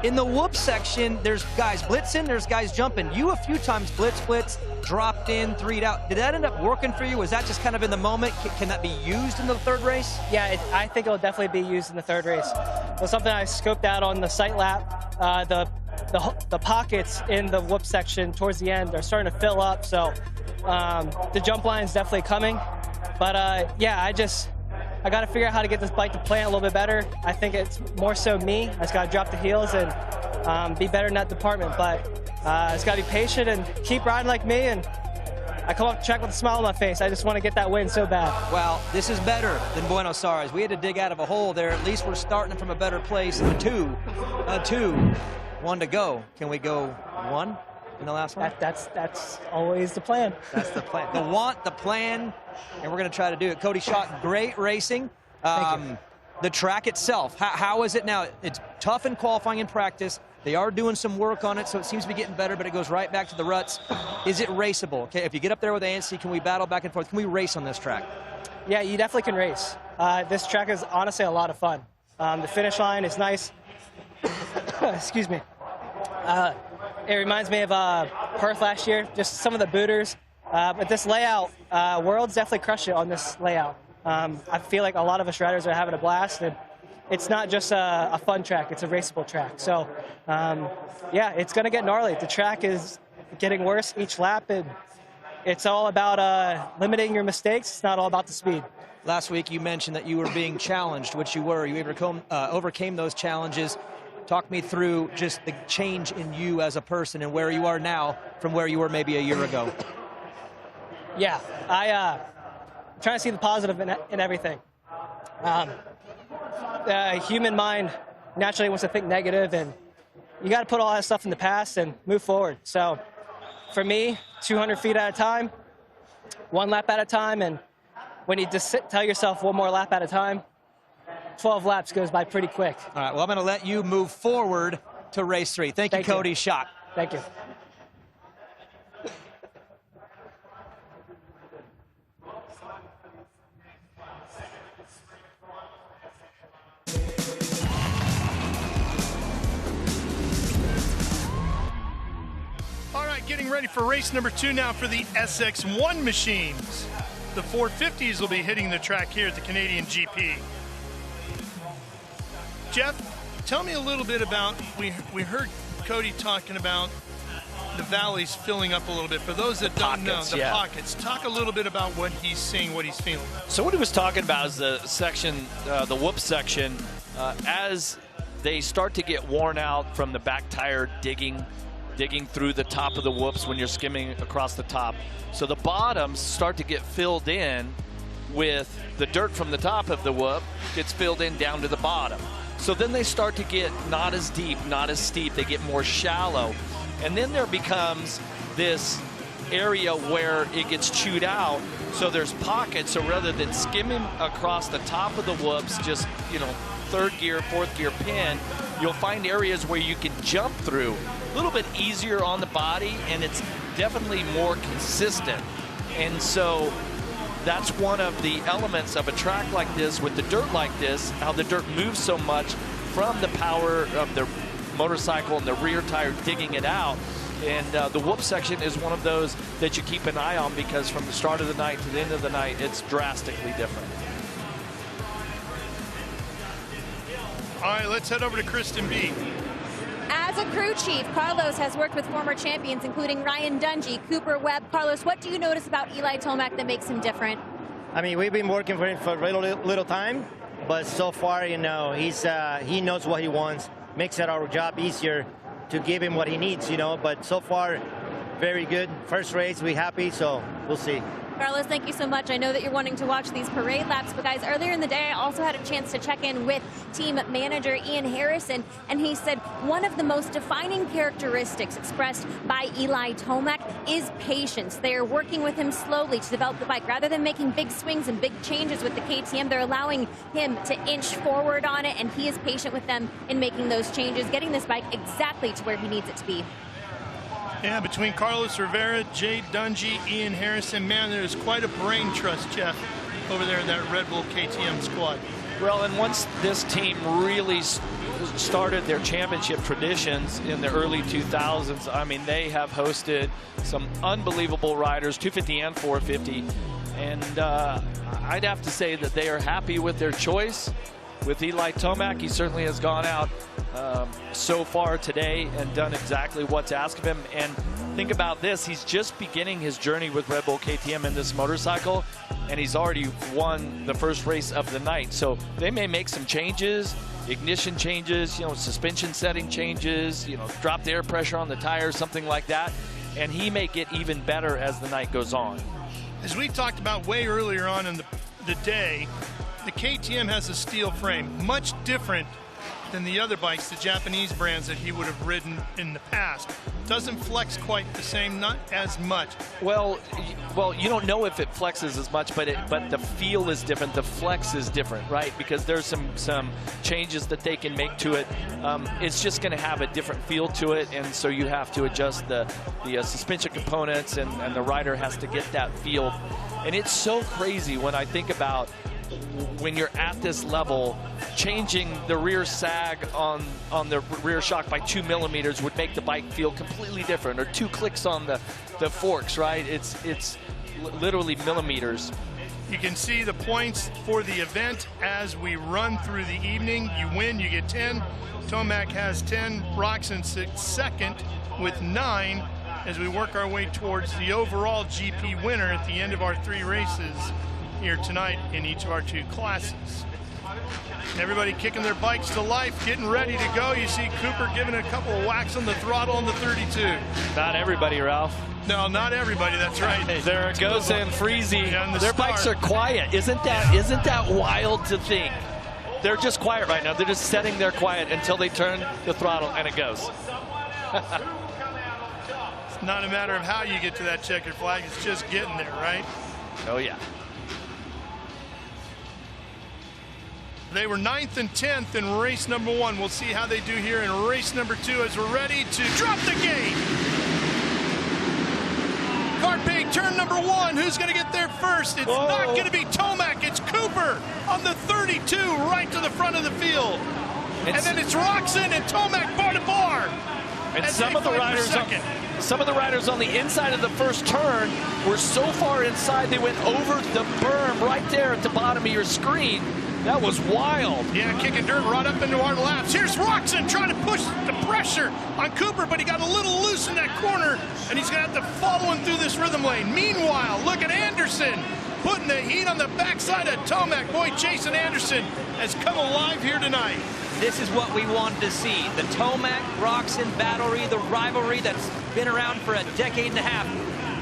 In the whoop section, there's guys blitzing, there's guys jumping. You a few times blitz, dropped in, 3'd out. Did that end up working for you? Was that just kind of in the moment? Can that be used in the third race? Yeah, I think it'll definitely be used in the third race. It was something I scoped out on the sight lap. The pockets in the whoop section towards the end are starting to fill up, so the jump line is definitely coming. But yeah, I got to figure out how to get this bike to plant a little bit better. I think it's more so me. I just got to drop the heels and be better in that department. But I just got to be patient and keep riding like me. And I come off the track with a smile on my face. I just want to get that win so bad. Well, this is better than Buenos Aires. We had to dig out of a hole there. At least we're starting from a better place. A two, one to go. Can we go one in the last one? That's always the plan. That's the plan. The plan, and we're going to try to do it. Cody Schott, great racing. Thank you. The track itself, how is it now? It's tough in qualifying and practice. They are doing some work on it, so it seems to be getting better, but it goes right back to the ruts. Is it raceable? Okay, if you get up there with ANC, can we battle back and forth? Can we race on this track? Yeah, you definitely can race. This track is honestly a lot of fun. The finish line is nice. Excuse me. It reminds me of Perth last year, just some of the booters. But this layout, Worlds definitely crushed it on this layout. I feel like a lot of us riders are having a blast, and it's not just a fun track, it's a raceable track. So, yeah, it's going to get gnarly. The track is getting worse each lap, and it's all about limiting your mistakes. It's not all about the speed. Last week you mentioned that you were being challenged, which you were. You overcame those challenges. Talk me through just the change in you as a person and where you are now from where you were maybe a year ago. Yeah, I'm trying to see the positive in everything. The human mind naturally wants to think negative, and you got to put all that stuff in the past and move forward. So for me, 200 feet at a time, one lap at a time, and when you just tell yourself one more lap at a time, 12 laps goes by pretty quick. All right, well, I'm going to let you move forward to race 3. Thank you, Cody Schott. Thank you. All right, getting ready for race number 2 now for the SX1 machines. The 450s will be hitting the track here at the Canadian GP. Jeff, tell me a little bit about, we heard Cody talking about the valleys filling up a little bit. For those that don't know, the pockets. Talk a little bit about what he's seeing, what he's feeling. So what he was talking about is the section, the whoop section, as they start to get worn out from the back tire digging through the top of the whoops when you're skimming across the top. So the bottoms start to get filled in with the dirt from the top of the whoop gets filled in down to the bottom. So then they start to get not as deep, not as steep, they get more shallow. And then there becomes this area where it gets chewed out, so there's pockets. So rather than skimming across the top of the whoops, just, you know, third gear, fourth gear pin, you'll find areas where you can jump through. A little bit easier on the body, and it's definitely more consistent. And so that's one of the elements of a track like this with the dirt like this, how the dirt moves so much from the power of the motorcycle and the rear tire digging it out. And the whoop section is one of those that you keep an eye on, because from the start of the night to the end of the night, it's drastically different. All right, let's head over to Kristen B. As a crew chief, Carlos has worked with former champions, including Ryan Dungey, Cooper Webb. Carlos, what do you notice about Eli Tomac that makes him different? I mean, we've been working for him for a little time, but so far, you know, he knows what he wants, makes it our job easier to give him what he needs, you know, but so far, very good. First race, we're happy, so we'll see. Carlos, thank you so much. I know that you're wanting to watch these parade laps, but guys, earlier in the day, I also had a chance to check in with team manager Ian Harrison, and he said one of the most defining characteristics expressed by Eli Tomac is patience. They are working with him slowly to develop the bike. Rather than making big swings and big changes with the KTM, they're allowing him to inch forward on it, and he is patient with them in making those changes, getting this bike exactly to where he needs it to be. Yeah, between Carlos Rivera, Jay Dungy, Ian Harrison, man, there's quite a brain trust, Jeff, over there in that Red Bull KTM squad. Well, and once this team really started their championship traditions in the early 2000s, I mean, they have hosted some unbelievable riders, 250 and 450. And I'd have to say that they are happy with their choice. With Eli Tomac, he certainly has gone out so far today and done exactly what's asked of him. And think about this, he's just beginning his journey with Red Bull KTM in this motorcycle, and he's already won the first race of the night. So they may make some changes, ignition changes, you know, suspension setting changes, you know, drop the air pressure on the tires, something like that. And he may get even better as the night goes on. As we talked about way earlier on in the day, the KTM has a steel frame, much different than the other bikes, the Japanese brands that he would have ridden in the past. Doesn't flex quite the same, not as much. Well, you don't know if it flexes as much, but the feel is different. The flex is different, right? Because there's some changes that they can make to it. It's just going to have a different feel to it, and so you have to adjust the suspension components, and the rider has to get that feel. And it's so crazy when I think about when you're at this level, changing the rear sag on the rear shock by 2 millimeters would make the bike feel completely different, or 2 clicks on the forks, right? It's literally millimeters. You can see the points for the event as we run through the evening. You win, you get 10. Tomac has 10. Roczen sits second with 9 as we work our way towards the overall GP winner at the end of our 3 races here tonight in each of our 2 classes. Everybody kicking their bikes to life, getting ready to go. You see Cooper giving a couple of whacks on the throttle on the 32. Not everybody, Ralph. No, not everybody, that's right. There it goes in Freezy. Their bikes are quiet. Isn't that wild to think? They're just quiet right now. They're just setting their quiet until they turn the throttle and it goes. It's not a matter of how you get to that checkered flag, it's just getting there, right? Oh yeah. They were 9th and 10th in race number 1. We'll see how they do here in race number 2 as we're ready to drop the gate. Carpe, turn number 1. Who's going to get there first? It's not going to be Tomac. It's Cooper on the 32 right to the front of the field. And then it's Roczen and Tomac bar to bar. And some of the riders on the inside of the first turn were so far inside they went over the berm right there at the bottom of your screen. That was wild. Yeah, kicking dirt right up into our laps. Here's Roczen trying to push the pressure on Cooper, but he got a little loose in that corner, and he's going to have to follow him through this rhythm lane. Meanwhile, look at Anderson putting the heat on the backside of Tomac. Boy, Jason Anderson has come alive here tonight. This is what we wanted to see. The Tomac-Roczen battlery, the rivalry that's been around for a decade and a half.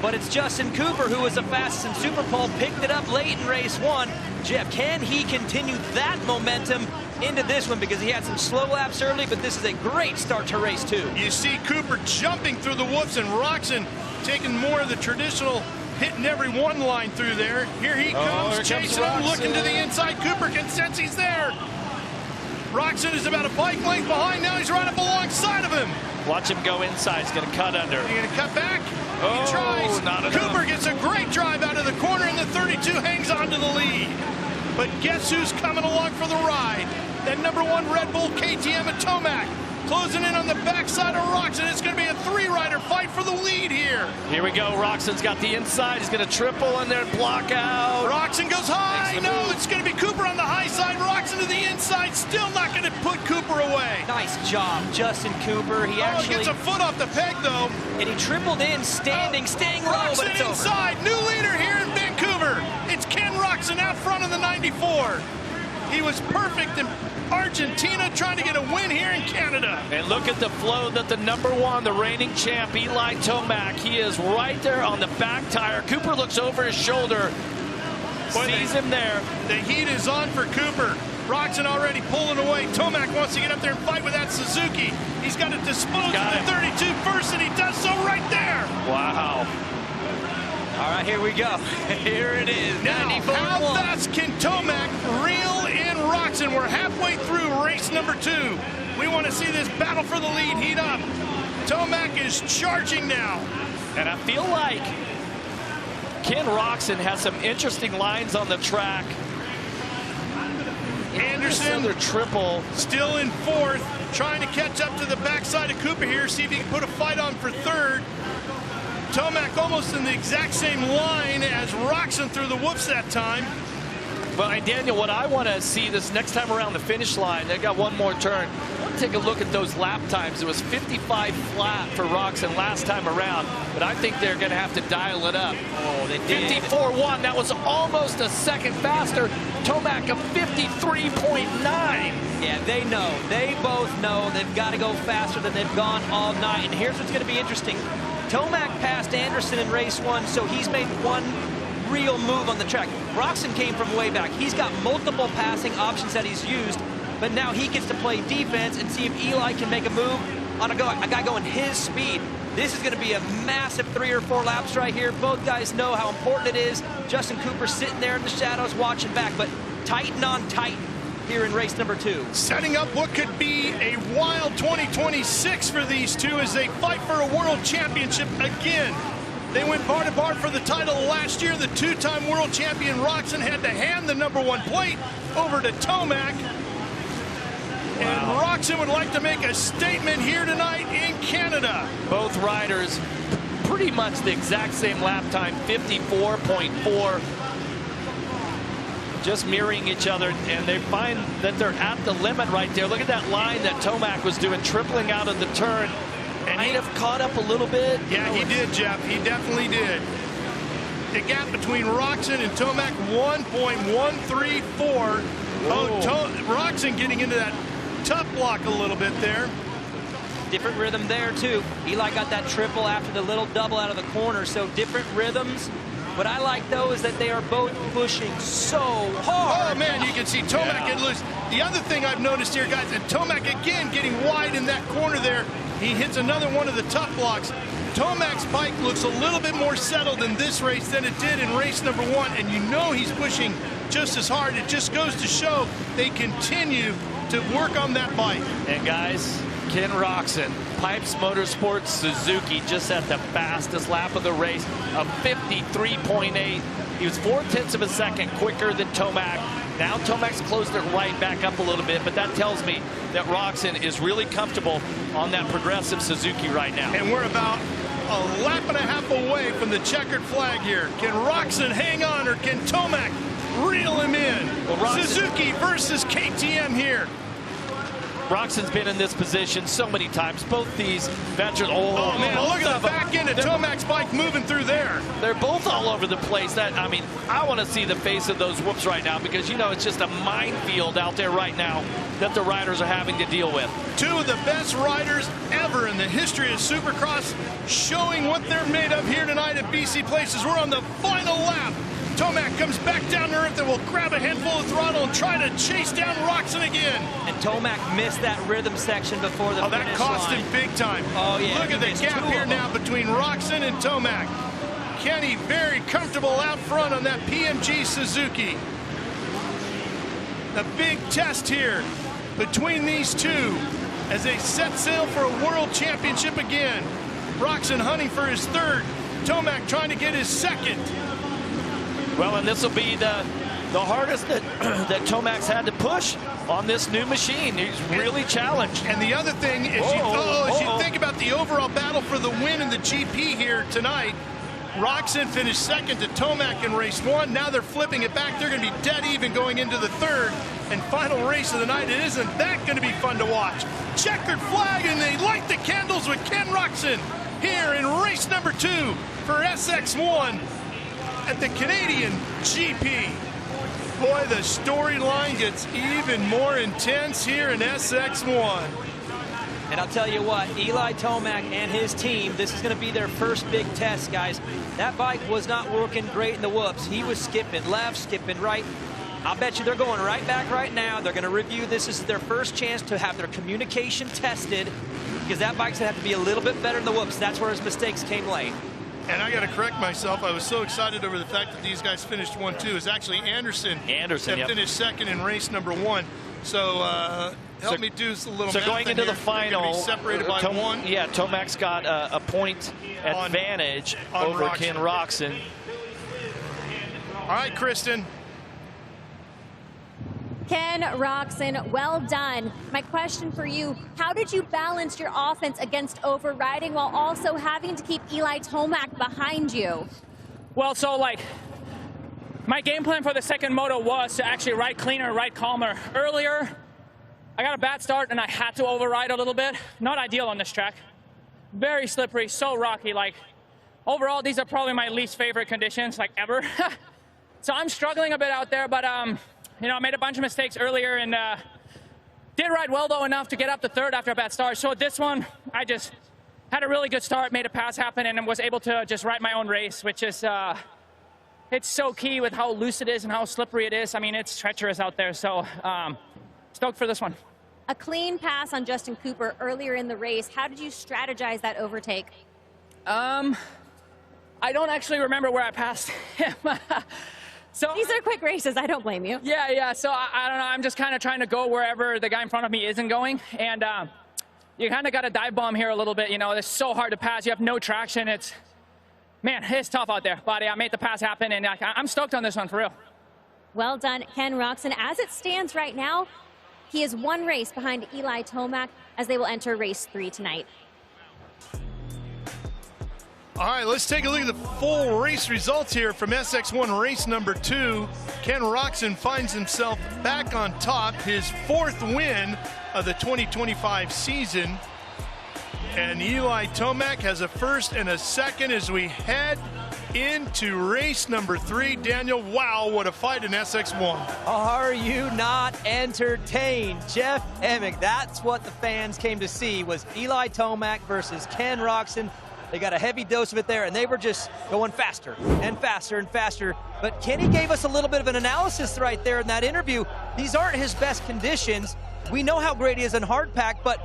But it's Justin Cooper who was the fastest in Super Pole, picked it up late in race 1. Jeff, can he continue that momentum into this one? Because he had some slow laps early, but this is a great start to race 2. You see Cooper jumping through the whoops and Roczen taking more of the traditional hitting every one line through there. Here he comes, chasing him, looking to the inside. Cooper can sense he's there. Roczen is about a bike length behind. Now he's right up alongside of him. Watch him go inside. He's going to cut under. He's going to cut back. He tries. Not enough. Cooper gets a great drive out of the corner, and the 32 hangs on to the lead. But guess who's coming along for the ride? That number 1 Red Bull KTM at Tomac. Closing in on the backside of Roczen. It's going to be a 3-rider fight for the lead here. Here we go. Roczen's got the inside. He's going to triple in there and block out. Roczen goes high. No, it's going to be Cooper on the high side. Roczen to the inside. Still not going to put Cooper away. Nice job, Justin Cooper. He actually gets a foot off the peg, though. And he tripled in, staying low, but it's inside. over. New leader here in Vancouver. It's Ken Roczen out front of the 94. He was perfect in Argentina, trying to get a win here in Canada. And look at the flow that the number 1, the reigning champ, Eli Tomac, he is right there on the back tire. Cooper looks over his shoulder, sees him there. The heat is on for Cooper. Roczen already pulling away. Tomac wants to get up there and fight with that Suzuki. He's got to dispose of the 32 first, and he does so right there. Wow. All right, here we go. Here it is. Now, how fast can Tomac reel in Roczen? We're halfway through race number 2. We want to see this battle for the lead heat up. Tomac is charging now. And I feel like Ken Roczen has some interesting lines on the track. Anderson, another triple. Still in fourth, trying to catch up to the backside of Cooper here, see if he can put a fight on for third. Tomac almost in the exact same line as Roczen through the whoops that time. Well, and Daniel, what I want to see this next time around the finish line, they got one more turn. I want to take a look at those lap times. It was 55 flat for Roczen last time around, but I think they're going to have to dial it up. Oh, they did. 54.1, that was almost a second faster. Tomac a 53.9. Yeah, they know. They both know they've got to go faster than they've gone all night. And here's what's going to be interesting. Tomac passed Anderson in race 1, so he's made one real move on the track. Roczen came from way back. He's got multiple passing options that he's used, but now he gets to play defense and see if Eli can make a move on a guy going his speed. This is going to be a massive 3 or 4 laps right here. Both guys know how important it is. Justin Cooper sitting there in the shadows watching back, but Titan on Titan here in race number 2. Setting up what could be a wild 2026 for these two as they fight for a world championship again. They went bar to bar for the title last year. The 2-time world champion Roczen had to hand the #1 plate over to Tomac. And Roczen would like to make a statement here tonight in Canada. Both riders pretty much the exact same lap time, 54.4. Just mirroring each other, and they find that they're at the limit right there. Look at that line that Tomac was doing, tripling out of the turn. And he'd have caught up a little bit. Yeah, he did, Jeff. He definitely did. The gap between Roczen and Tomac, 1.134. Roczen getting into that tough block a little bit there. Different rhythm there, too. Eli got that triple after the little double out of the corner, so different rhythms. What I like, though, is that they are both pushing so hard. Oh, man, you can see Tomac get loose. The other thing I've noticed here, guys, and Tomac again getting wide in that corner there. He hits another one of the tough blocks. Tomac's bike looks a little bit more settled in this race than it did in race number 1, and you know he's pushing just as hard. It just goes to show they continue to work on that bike. And guys, Ken Roczen, Pipes Motorsports Suzuki, just at the fastest lap of the race, a 53.8. He was 0.4 of a second quicker than Tomac. Now Tomac's closed it right back up a little bit, but that tells me that Roczen is really comfortable on that progressive Suzuki right now. And we're about a lap and a half away from the checkered flag here. Can Roczen hang on, or can Tomac reel him in? Well, Suzuki versus KTM here. Roczen's been in this position so many times. Both these veterans. Oh man, look at the back end of Tomac's bike moving through there. They're both all over the place. I mean, I want to see the face of those whoops right now, because you know it's just a minefield out there right now that the riders are having to deal with. Two of the best riders ever in the history of Supercross showing what they're made of here tonight at BC Places. We're on the final lap. Tomac comes back down to earth and will grab a handful of throttle and try to chase down Roczen again. And Tomac missed that rhythm section before the finish line. That cost him big time. Oh, yeah. Look at the gap here now between Roczen and Tomac. Kenny very comfortable out front on that PMG Suzuki. The big test here between these two as they set sail for a world championship again. Roczen hunting for his third. Tomac trying to get his second. Well, and this will be the hardest that Tomac's had to push on this new machine. He's really challenged. And the other thing is, as you think about the overall battle for the win in the GP here tonight, Roczen finished second to Tomac in race 1. Now they're flipping it back. They're going to be dead even going into the third and final race of the night. It isn't that going to be fun to watch. Checkered flag, and they light the candles with Ken Roczen here in race number 2 for SX1 at the Canadian GP. Boy, the storyline gets even more intense here in SX1. And I'll tell you what, Eli Tomac and his team, this is going to be their first big test, guys. That bike was not working great in the whoops. He was skipping left, skipping right. I'll bet you they're going right back right now. They're going to review this. This is their first chance to have their communication tested, because that bike's going to have to be a little bit better in the whoops. That's where his mistakes came late. And I got to correct myself. I was so excited over the fact that these guys finished 1-2. It's actually Anderson that finished second in race number 1. So help me do a little. So going into the final, separated by 1. Yeah, Tomac's got a point advantage over Roczen. Ken Roczen. All right, Kristen. Ken Roczen, well done. My question for you, how did you balance your offense against overriding while also having to keep Eli Tomac behind you? Well, so like, my game plan for the second moto was to actually ride cleaner, ride calmer. Earlier, I got a bad start and I had to override a little bit. Not ideal on this track. Very slippery, so rocky. Like, overall, these are probably my least favorite conditions, like, ever. So I'm struggling a bit out there, but you know, I made a bunch of mistakes earlier and did ride well, though, enough to get up to third after a bad start. So this one, I just had a really good start, made a pass happen, and was able to just ride my own race, which is, it's so key with how loose it is and how slippery it is. I mean, it's treacherous out there, so stoked for this one. A clean pass on Justin Cooper earlier in the race. How did you strategize that overtake? I don't actually remember where I passed him. So these are quick races. I don't blame you. Yeah. So I don't know. I'm just kind of trying to go wherever the guy in front of me isn't going, and you kind of got to dive bomb here a little bit. You know, it's so hard to pass. You have no traction. Man, it's tough out there. But I made the pass happen, and I'm stoked on this one for real. Well done, Ken Roczen. As it stands right now, he is 1 race behind Eli Tomac as they will enter race 3 tonight. All right, let's take a look at the full race results here from SX1 race number 2. Ken Roczen finds himself back on top, his 4th win of the 2025 season. And Eli Tomac has a 1st and a 2nd as we head into race number 3. Daniel, wow, what a fight in SX1. Are you not entertained? Jeff Emig, that's what the fans came to see, was Eli Tomac versus Ken Roczen. They got a heavy dose of it there, and they were just going faster and faster and faster. But Kenny gave us a little bit of an analysis right there in that interview. These aren't his best conditions. We know how great he is in hard pack, but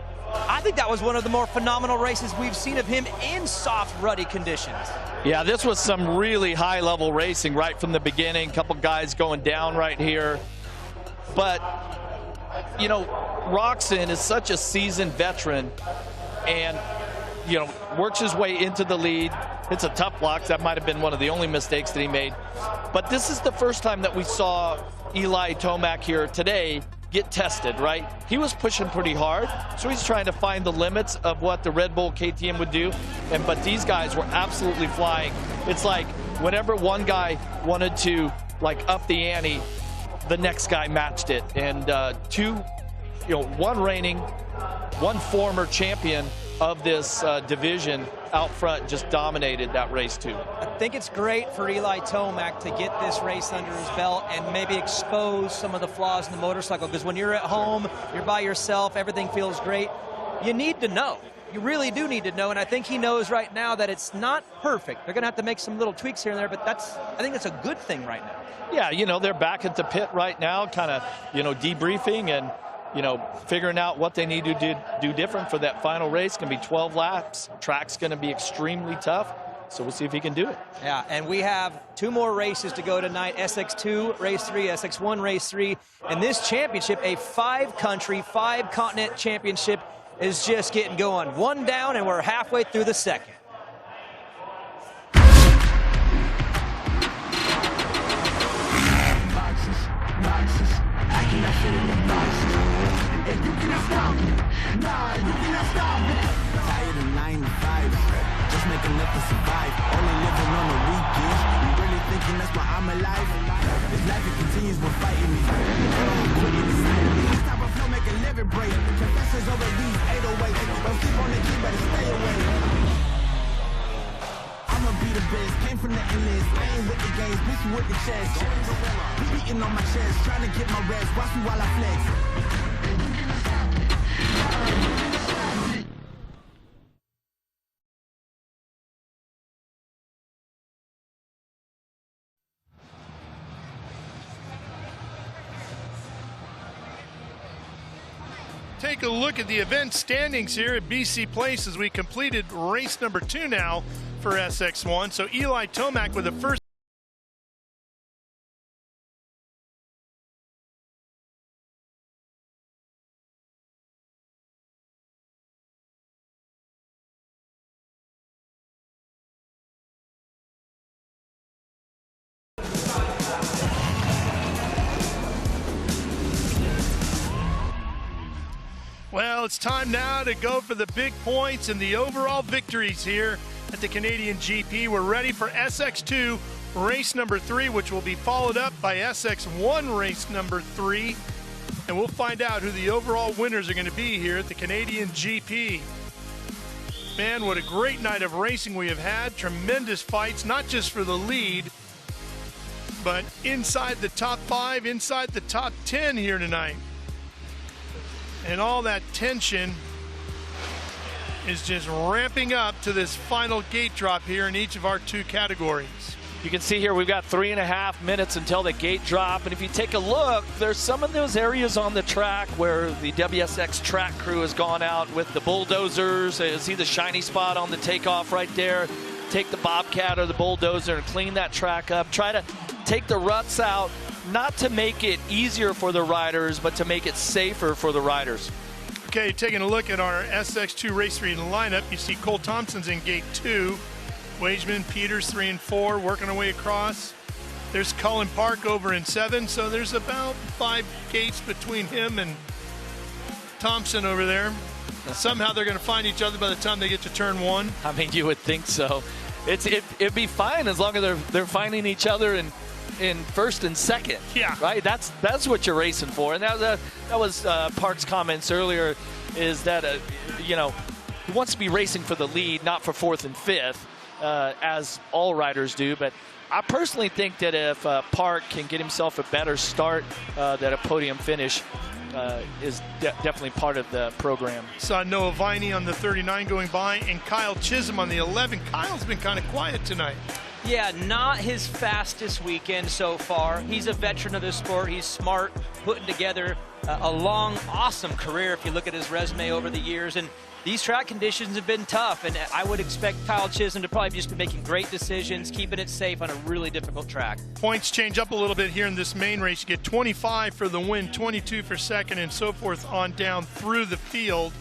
I think that was one of the more phenomenal races we've seen of him in soft, ruddy conditions. Yeah, this was some really high-level racing right from the beginning. A couple guys going down right here. But, you know, Roczen is such a seasoned veteran, and you know, works his way into the lead. It's a tough block. That might have been one of the only mistakes that he made. But this is the first time that we saw Eli Tomac here today get tested, right? He was pushing pretty hard, so he's trying to find the limits of what the Red Bull KTM would do. But these guys were absolutely flying. It's like whenever one guy wanted to like up the ante, the next guy matched it. And one reigning, one former champion of this division out front just dominated that race too. I think it's great for Eli Tomac to get this race under his belt and maybe expose some of the flaws in the motorcycle, because when you're at home, you're by yourself, everything feels great. You need to know. You really do need to know, and I think he knows right now that it's not perfect. They're going to have to make some little tweaks here and there, but I think that's a good thing right now. Yeah, you know, they're back at the pit right now, kind of, you know, debriefing and, you know, figuring out what they need to do different for that final race. It's going to be 12 laps. Track's going to be extremely tough, so we'll see if he can do it. Yeah, and we have 2 more races to go tonight. SX2, race 3, SX1, race 3. And this championship, a 5-country, 5-continent championship, is just getting going. 1 down, and we're halfway through the second. Tired of 9 to 5, just making enough to survive. Only living on the weekends. You really thinking that's why I'm alive? This life it continues with fighting me. Don't quit inside of me. Stop a flow, make a living break. Confessions over these 808s. Don't sleep on the key, better stay away. I'ma be the best. Came from the endless. I ain't with the games, bitch, you with the chest. Be beating on my chest, trying to get my rest. Watch me while I flex. Take a look at the event standings here at BC Place as we completed race number 2 now for SX1. So Eli Tomac with the first. Well, it's time now to go for the big points and the overall victories here at the Canadian GP. We're ready for SX2 race number 3, which will be followed up by SX1 race number 3. And we'll find out who the overall winners are going to be here at the Canadian GP. Man, what a great night of racing we have had. Tremendous fights, not just for the lead, but inside the top 5, inside the top 10 here tonight. And all that tension is just ramping up to this final gate drop here in each of our 2 categories. You can see here we've got 3.5 minutes until the gate drop, and if you take a look, there's some of those areas on the track where the WSX track crew has gone out with the bulldozers. See the shiny spot on the takeoff right there? Take the Bobcat or the bulldozer and clean that track up. Try to take the ruts out, not to make it easier for the riders, but to make it safer for the riders. Okay, taking a look at our SX2 race 3 lineup, you see Cole Thompson's in gate 2. Wageman, Peters 3 and 4, working our way across. There's Colin Park over in 7, so there's about 5 gates between him and Thompson over there. Somehow they're going to find each other by the time they get to turn 1. I mean, you would think so. It'd be fine as long as they're finding each other in first and second. Yeah. Right? That's what you're racing for. And that was Park's comments earlier, is that, you know, he wants to be racing for the lead, not for 4th and 5th, as all riders do. But I personally think that if Park can get himself a better start, that a podium finish is definitely part of the program. Saw Noah Viney on the 39 going by, and Kyle Chisholm on the 11. Kyle's been kind of quiet tonight. Yeah, not his fastest weekend so far. He's a veteran of this sport. He's smart, putting together a long, awesome career if you look at his resume over the years. And these track conditions have been tough, and I would expect Kyle Chisholm to probably just be making great decisions, keeping it safe on a really difficult track. Points change up a little bit here in this main race. You get 25 for the win, 22 for second, and so forth on down through the field.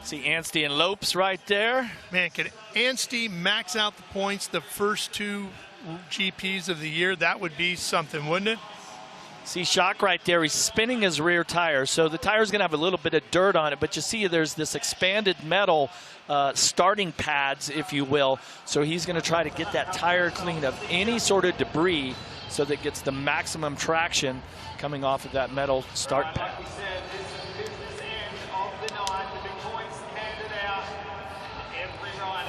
See Anstey and Lopes right there. Man, could Anstey max out the points the first 2 GPs of the year? That would be something, wouldn't it? See Shock right there, he's spinning his rear tire, so the tire's gonna have a little bit of dirt on it, but you see there's this expanded metal starting pads, if you will, so he's gonna try to get that tire clean of any sort of debris so that it gets the maximum traction coming off of that metal start pad.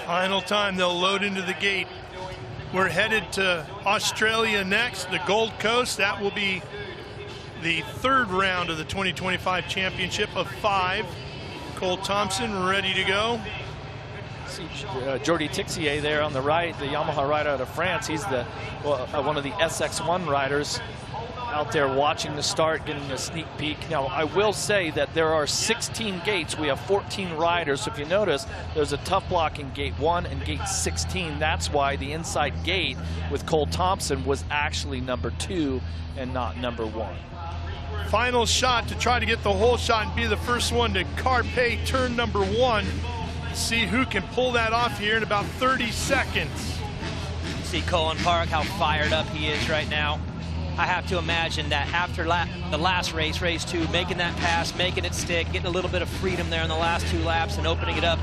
Final time, they'll load into the gate. We're headed to Australia next, the Gold Coast. That will be the 3rd round of the 2025 championship of 5. Cole Thompson ready to go. See Jordi Tixier there on the right, the Yamaha rider out of France. He's the one of the SX1 riders out there watching the start, getting a sneak peek. Now, I will say that there are 16 gates. We have 14 riders. So if you notice, there's a tough block in gate 1 and gate 16. That's why the inside gate with Cole Thompson was actually number 2 and not number 1. Final shot to try to get the whole shot and be the first one to Carpe turn number 1. See who can pull that off here in about 30 seconds. See Colin Park, how fired up he is right now. I have to imagine that after the last race, race 2, making that pass, making it stick, getting a little bit of freedom there in the last 2 laps and opening it up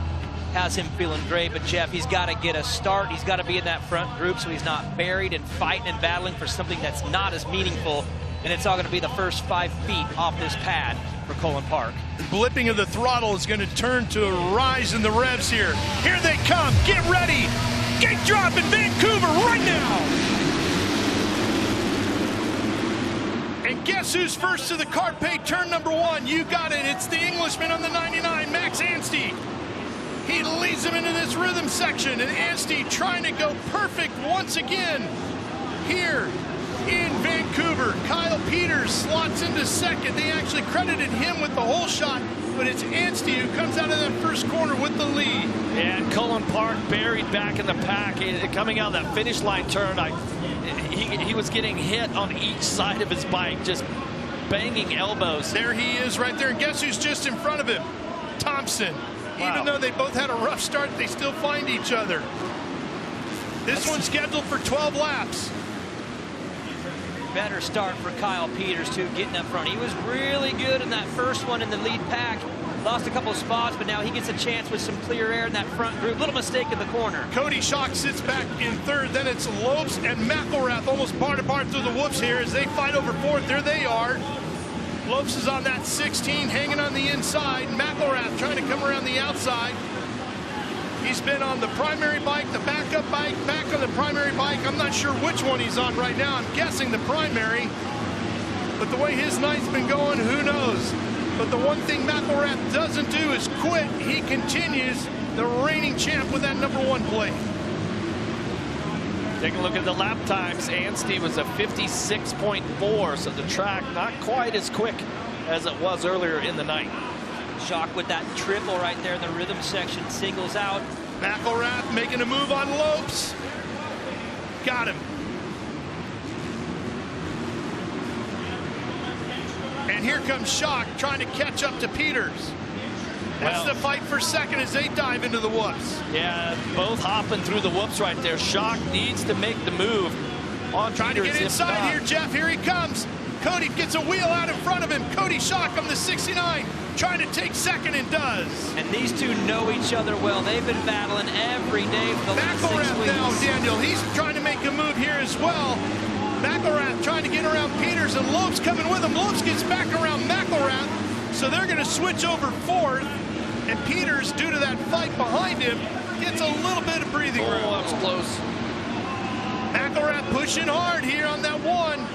has him feeling great. But Jeff, he's got to get a start. He's got to be in that front group so he's not buried and fighting and battling for something that's not as meaningful. And it's all going to be the first 5 feet off this pad for Colin Park. Blipping of the throttle is going to turn to a rise in the revs here. Here they come. Get ready. Gate drop in Vancouver right now. And guess who's first to the Carpe turn number 1? You got it. It's the Englishman on the 99, Max Anstey. He leads him into this rhythm section, and Anstey trying to go perfect once again here in Vancouver. Kyle Peters slots into second. They actually credited him with the whole shot but it's Anstey who comes out of that first corner with the lead. And Cullen Park buried back in the pack. Coming out of that finish line turn, he was getting hit on each side of his bike, just banging elbows. There he is right there, and guess who's just in front of him? Thompson. Wow. Even though they both had a rough start, they still find each other. This one's scheduled for 12 laps. Better start for Kyle Peters, too, getting up front. He was really good in that first one in the lead pack. Lost a couple of spots, but now he gets a chance with some clear air in that front group. Little mistake in the corner. Cody Schock sits back in third. Then it's Lopes and McElrath almost bar to bar through the whoops here as they fight over fourth. There they are. Lopes is on that 16, hanging on the inside. McElrath trying to come around the outside. He's been on the primary bike, the backup bike, back on the primary bike. I'm not sure which one he's on right now. I'm guessing the primary. But the way his night's been going, who knows? But the one thing McElrath doesn't do is quit. He continues, the reigning champ, with that #1 plate. Take a look at the lap times. Anstey was a 56.4, so the track not quite as quick as it was earlier in the night. Schock with that triple right there in the rhythm section, singles out. McElrath making a move on Lopes. Got him. And here comes Schock trying to catch up to Peters. That's the fight for second as they dive into the whoops. Yeah, both hopping through the whoops right there. Schock needs to make the move on Trying Peters. to get inside here, Jeff. Here he comes. Cody gets a wheel out in front of him. Cody Schock on the 69, trying to take second, and does. And these two know each other well. They've been battling every day for the last 6 McElrath weeks. now, Daniel. He's trying to make a move here as well. McElrath trying to get around Peters, and Lopes coming with him. Lopes gets back around McElrath, so they're going to switch over fourth. And Peters, due to that fight behind him, gets a little bit of breathing room. Oh, that was close. McElrath pushing hard here on that one.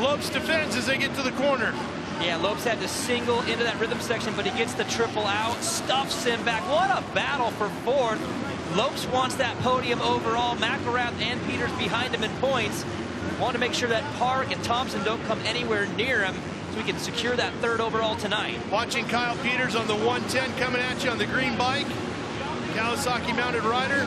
Lopes defends as they get to the corner. Yeah, Lopes had to single into that rhythm section, but he gets the triple out, stuffs him back. What a battle for fourth. Lopes wants that podium overall. McElrath and Peters behind him in points. Want to make sure that Park and Thompson don't come anywhere near him so we can secure that third overall tonight. Watching Kyle Peters on the 110 coming at you on the green bike. Kawasaki mounted rider.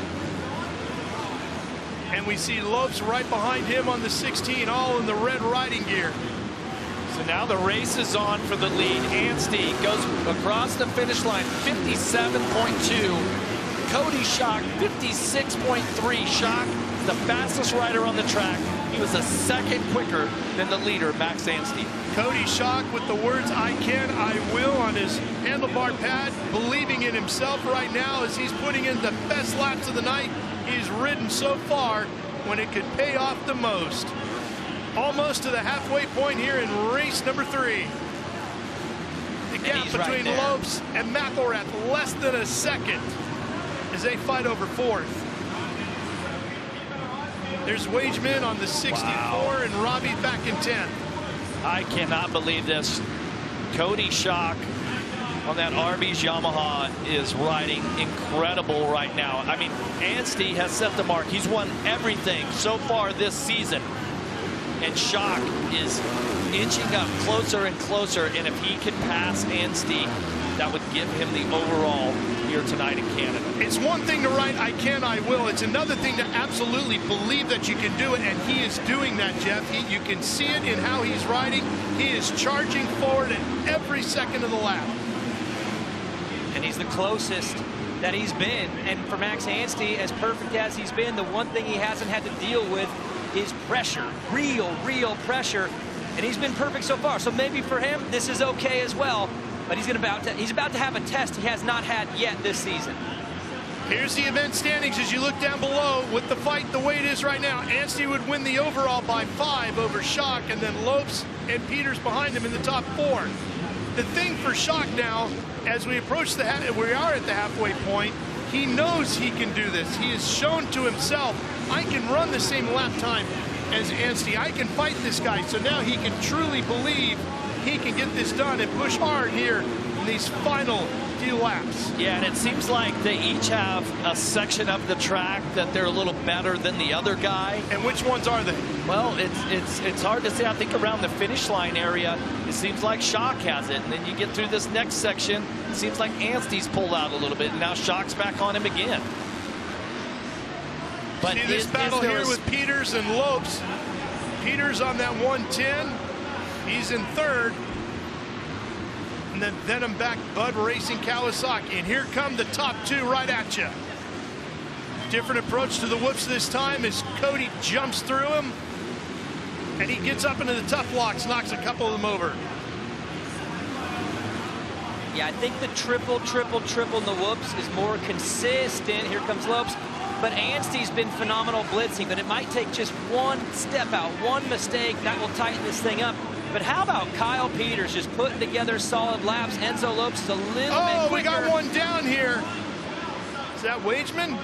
And we see Lopes right behind him on the 16, all in the red riding gear. So now the race is on for the lead. Anstey goes across the finish line, 57.2. Cody Schock, 56.3. Schock, the fastest rider on the track. He was a second quicker than the leader, Max Anstey. Cody Schock with the words "I can, I will" on his handlebar pad, believing in himself right now as he's putting in the best laps of the night he's ridden so far when it could pay off the most. Almost to the halfway point here in race #3. The gap between Lopes and McElrath less than a second as they fight over fourth. There's Wageman on the 64 and Robbie back in 10th. I cannot believe this. Cody Schock on that Arby's Yamaha is riding incredible right now. I mean, Anstey has set the mark. He's won everything so far this season. And Schock is inching up closer and closer. And if he can pass Anstey, that would give him the overall here tonight in Canada. It's one thing to write "I can, I will." It's another thing to absolutely believe that you can do it, and he is doing that, Jeff. You can see it in how he's riding. He is charging forward at every second of the lap. And he's the closest that he's been. And for Max Anstey, as perfect as he's been, the one thing he hasn't had to deal with is pressure, real pressure. And he's been perfect so far. So maybe for him, this is okay as well. But he's about to have a test he has not had yet this season. Here's the event standings as you look down below with the fight the way it is right now. Anstey would win the overall by 5 over Schock, and then Lopes and Peters behind him in the top 4. The thing for Schock now, as we approach we are at the halfway point, he knows he can do this. He has shown to himself, I can run the same lap time as Anstey. I can fight this guy. So now he can truly believe he can get this done and push hard here in these final few laps. Yeah, and it seems like they each have a section of the track that they're a little better than the other guy. And which ones are they? Well, it's hard to say. I think around the finish line area, it seems like Schock has it. And then you get through this next section, it seems like Anstey's pulled out a little bit, and now Schock's back on him again. But see this battle here with Peters and Lopes. Peters on that 110. He's in third. And then Venom back, Bud racing Kawasaki. And here come the top two right at you. Different approach to the whoops this time as Cody jumps through him. And he gets up into the tough locks, knocks a couple of them over. Yeah, I think the triple in the whoops is more consistent. Here comes Lopes. But Anstey's been phenomenal blitzing, but it might take just one step out, one mistake that will tighten this thing up. But how about Kyle Peters just putting together solid laps? Enzo Lopes is a little bit quicker. Oh, we got one down here. Is that Wageman?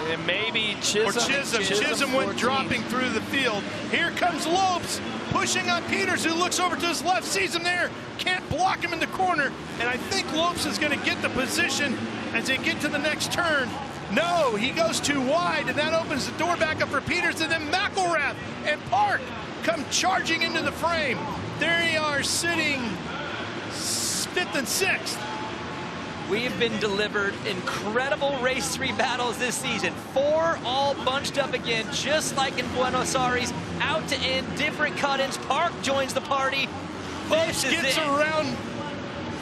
And maybe Chisholm. Or Chisholm. Chisholm went dropping through the field. Here comes Lopes pushing on Peters, who looks over to his left, sees him there, can't block him in the corner. And I think Lopes is going to get the position as they get to the next turn. No, he goes too wide, and that opens the door back up for Peters, and then McElrath and Park come charging into the frame. There they are, sitting 5th and 6th. We have been delivered incredible race 3 battles this season. 4 all bunched up again, just like in Buenos Aires. Out to end, different cut-ins. Park joins the party. Lopes gets around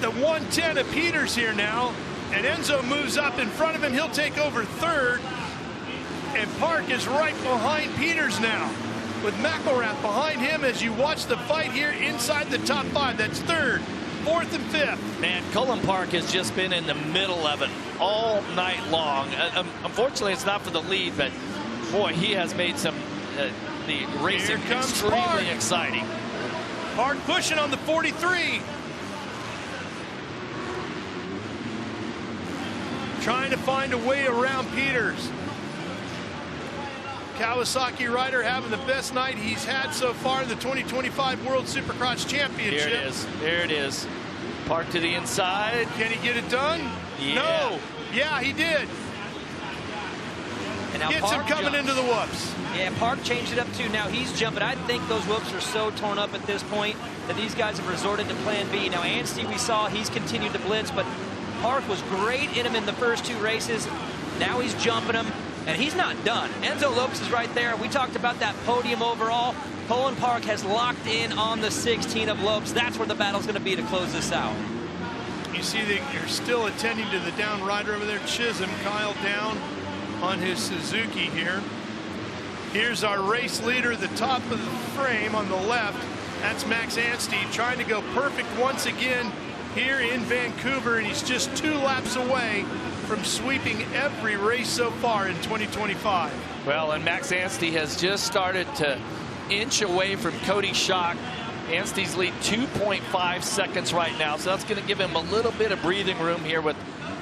the 110 of Peters here now. And Enzo moves up in front of him. He'll take over third. And Park is right behind Peters now, with McElrath behind him as you watch the fight here inside the top 5. That's third, 4th, and 5th. Man, Cullen Park has just been in the middle of it all night long. Unfortunately, it's not for the lead, but boy, he has made some the racing extremely exciting. Park pushing on the 43. Trying to find a way around Peters. Kawasaki rider having the best night he's had so far in the 2025 World Supercross Championship. Here it is. There it is. Park to the inside. Can he get it done? Yeah. No. Yeah, he did. And now Gets Park him coming jumps. into the whoops. Yeah, Park changed it up too. Now he's jumping. I think those whoops are so torn up at this point that these guys have resorted to plan B. Now Anstey, we saw, he's continued to blitz, but Park was great in him in the first 2 races. Now he's jumping him, and he's not done. Enzo Lopes is right there. We talked about that podium overall. Cullen Park has locked in on the 16 of Lopes. That's where the battle's going to be to close this out. You see that you're still attending to the down rider over there, Chisholm. Kyle down on his Suzuki here. Here's our race leader at the top of the frame on the left. That's Max Anstey trying to go perfect once again here in Vancouver, and he's just 2 laps away from sweeping every race so far in 2025. Well, and Max Anstey has just started to inch away from Cody Schock. Anstey's lead 2.5 seconds right now, so that's going to give him a little bit of breathing room here with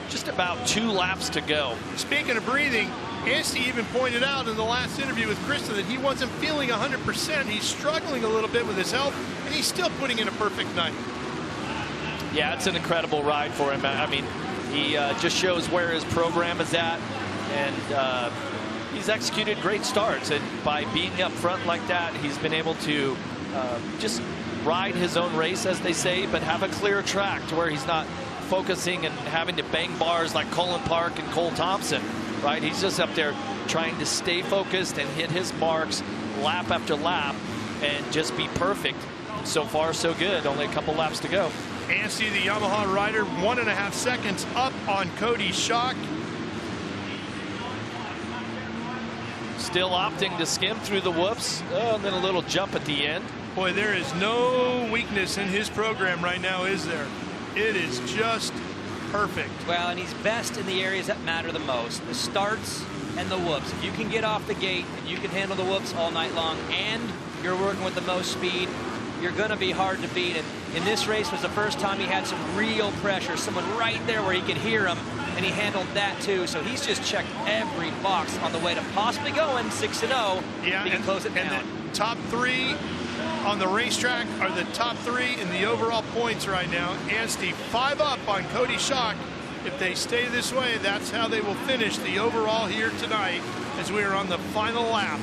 just about 2 laps to go. Speaking of breathing, Anstey even pointed out in the last interview with Krista that he wasn't feeling 100%. He's struggling a little bit with his health, and he's still putting in a perfect night. Yeah, it's an incredible ride for him. I mean, he just shows where his program is at, and he's executed great starts. And by being up front like that, he's been able to just ride his own race, as they say, but have a clear track to where he's not focusing and having to bang bars like Cullen Park and Cole Thompson, right? He's just up there trying to stay focused and hit his marks lap after lap and just be perfect. So far, so good. Only a couple laps to go. Anstey, the Yamaha rider, 1.5 seconds up on Cody Schock. Still opting to skim through the whoops. Oh, and then a little jump at the end. Boy, there is no weakness in his program right now, is there? It is just perfect. Well, and he's best in the areas that matter the most, the starts and the whoops. If you can get off the gate and you can handle the whoops all night long, and you're working with the most speed, you're going to be hard to beat. And in this race was the first time he had some real pressure, someone right there where he could hear him, and he handled that too. So he's just checked every box on the way to possibly going 6-0. Yeah, he can close it down. top 3 on the racetrack are the top 3 in the overall points right now. Anstey 5 up on Cody Schock. If they stay this way, that's how they will finish the overall here tonight as we are on the final lap.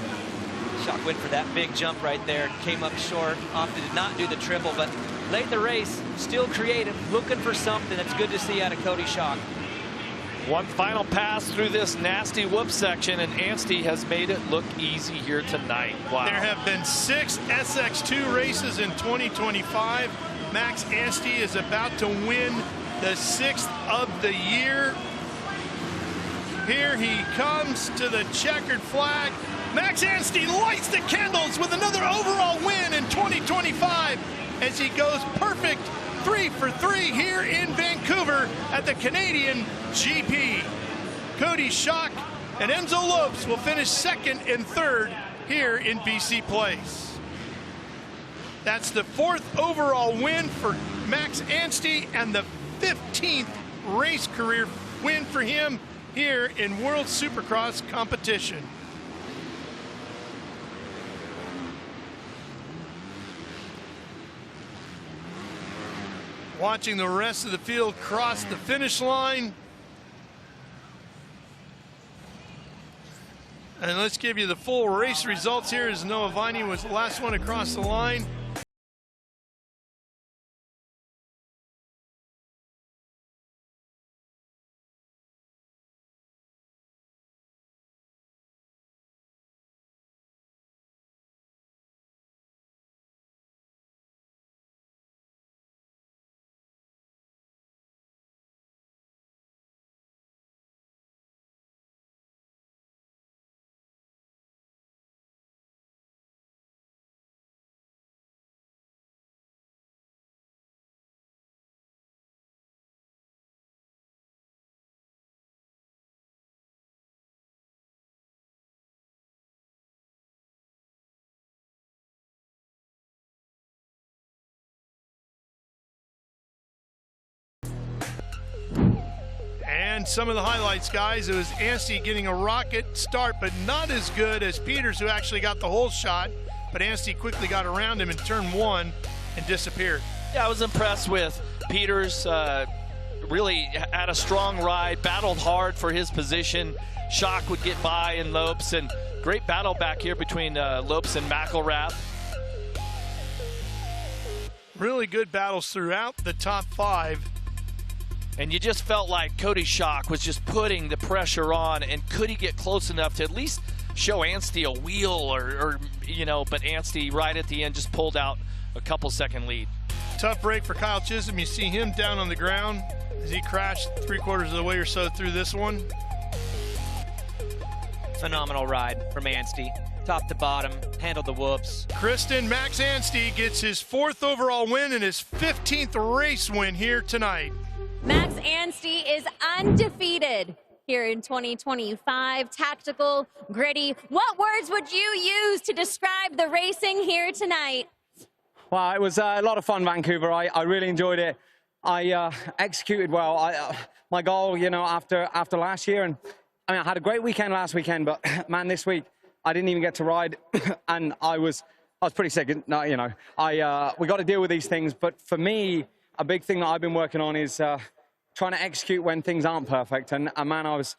Schock went for that big jump right there, came up short. Often did not do the triple, but late in the race, still creative, looking for something. That's good to see out of Cody Schock. One final pass through this nasty whoop section, and Anstey has made it look easy here tonight. Wow. There have been 6 SX2 races in 2025. Max Anstey is about to win the 6th of the year. Here he comes to the checkered flag. Max Anstey lights the candles with another overall win in 2025 as he goes perfect 3 for 3 here in Vancouver at the Canadian GP. Cody Schock and Enzo Lopes will finish 2nd and 3rd here in BC Place. That's the 4th overall win for Max Anstey and the 15th race career win for him here in World Supercross competition. Watching the rest of the field cross the finish line. And let's give you the full race results here as Noah Viney was the last one across the line. And some of the highlights, guys, it was Anstey getting a rocket start, but not as good as Peters, who actually got the whole shot. But Anstey quickly got around him in turn 1 and disappeared. Yeah, I was impressed with Peters. Really had a strong ride, battled hard for his position. Schock would get by in Lopes, and great battle back here between Lopes and McElrath. Really good battles throughout the top 5. And you just felt like Cody Schock was just putting the pressure on, and could he get close enough to at least show Anstey a wheel or you know, but Anstey right at the end just pulled out a couple-second lead. Tough break for Kyle Chisholm. You see him down on the ground as he crashed 3/4 of the way or so through this one. Phenomenal ride from Anstey. Top to bottom, handled the whoops. Kristen Max Anstey gets his 4th overall win and his 15th race win here tonight. Max Anstey is undefeated here in 2025. Tactical, gritty. What words would you use to describe the racing here tonight? Well, it was a lot of fun, Vancouver. I really enjoyed it. I executed well. My goal, you know, after last year, and I mean, I had a great weekend last weekend, but man, this week I didn't even get to ride, and I was pretty sick. No, you know, we got to deal with these things. But for me, a big thing that I've been working on is trying to execute when things aren't perfect. And man, I was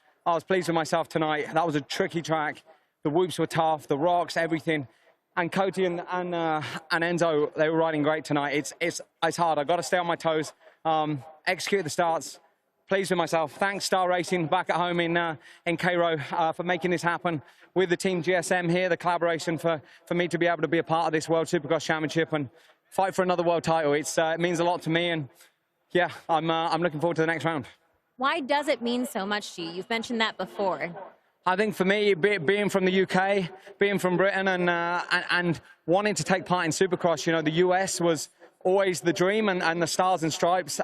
pleased with myself tonight. That was a tricky track. The whoops were tough, the rocks, everything. And Cody and Enzo, they were riding great tonight. It's hard. I've got to stay on my toes, execute the starts. Pleased with myself. Thanks, Star Racing, back at home in Cairo, for making this happen with the team GSM here, the collaboration for me to be able to be a part of this World Supercross Championship and fight for another world title. It means a lot to me, and yeah, I'm looking forward to the next round. Why does it mean so much to you? You've mentioned that before. I think for me, being from the UK, being from Britain, and wanting to take part in Supercross, you know, the US was always the dream and the stars and stripes.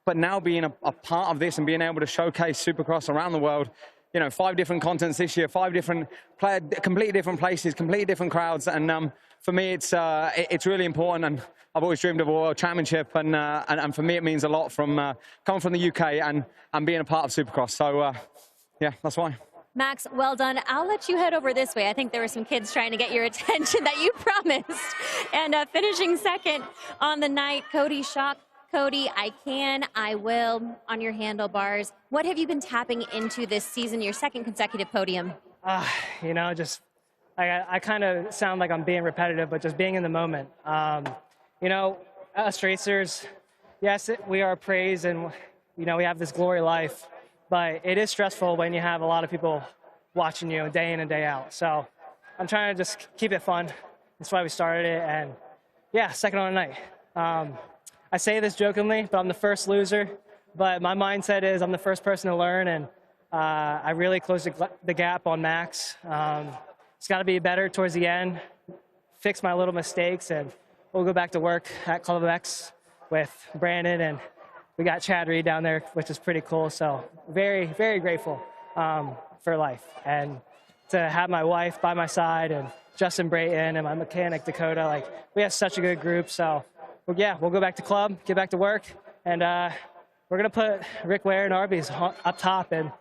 But now being a part of this and being able to showcase Supercross around the world, you know, 5 different continents this year, 5 different completely different places, completely different crowds, and for me, it's really important. And I've always dreamed of a world championship, and for me, it means a lot from coming from the UK and being a part of Supercross. So, yeah, that's why. Max, well done. I'll let you head over this way. I think there were some kids trying to get your attention that you promised. And finishing second on the night, Cody Schock. Cody, I can, I will on your handlebars. What have you been tapping into this season, your second consecutive podium? You know, just I kind of sound like I'm being repetitive, but just being in the moment. You know, us racers, yes, we are praised and, you know, we have this glory life. But it is stressful when you have a lot of people watching you day in and day out. So I'm trying to just keep it fun. That's why we started it. And yeah, second on the night. I say this jokingly, but I'm the first loser. But my mindset is I'm the first person to learn. And I really closed the gap on Max. It's got to be better towards the end, fix my little mistakes, and we'll go back to work at Club X with Brandon, and we got Chad Reed down there, which is pretty cool. So very, very grateful for life. And to have my wife by my side and Justin Brayton and my mechanic Dakota, like we have such a good group. So well, yeah, we'll go back to club, get back to work, and we're going to put Rick Ware and Arby's up top and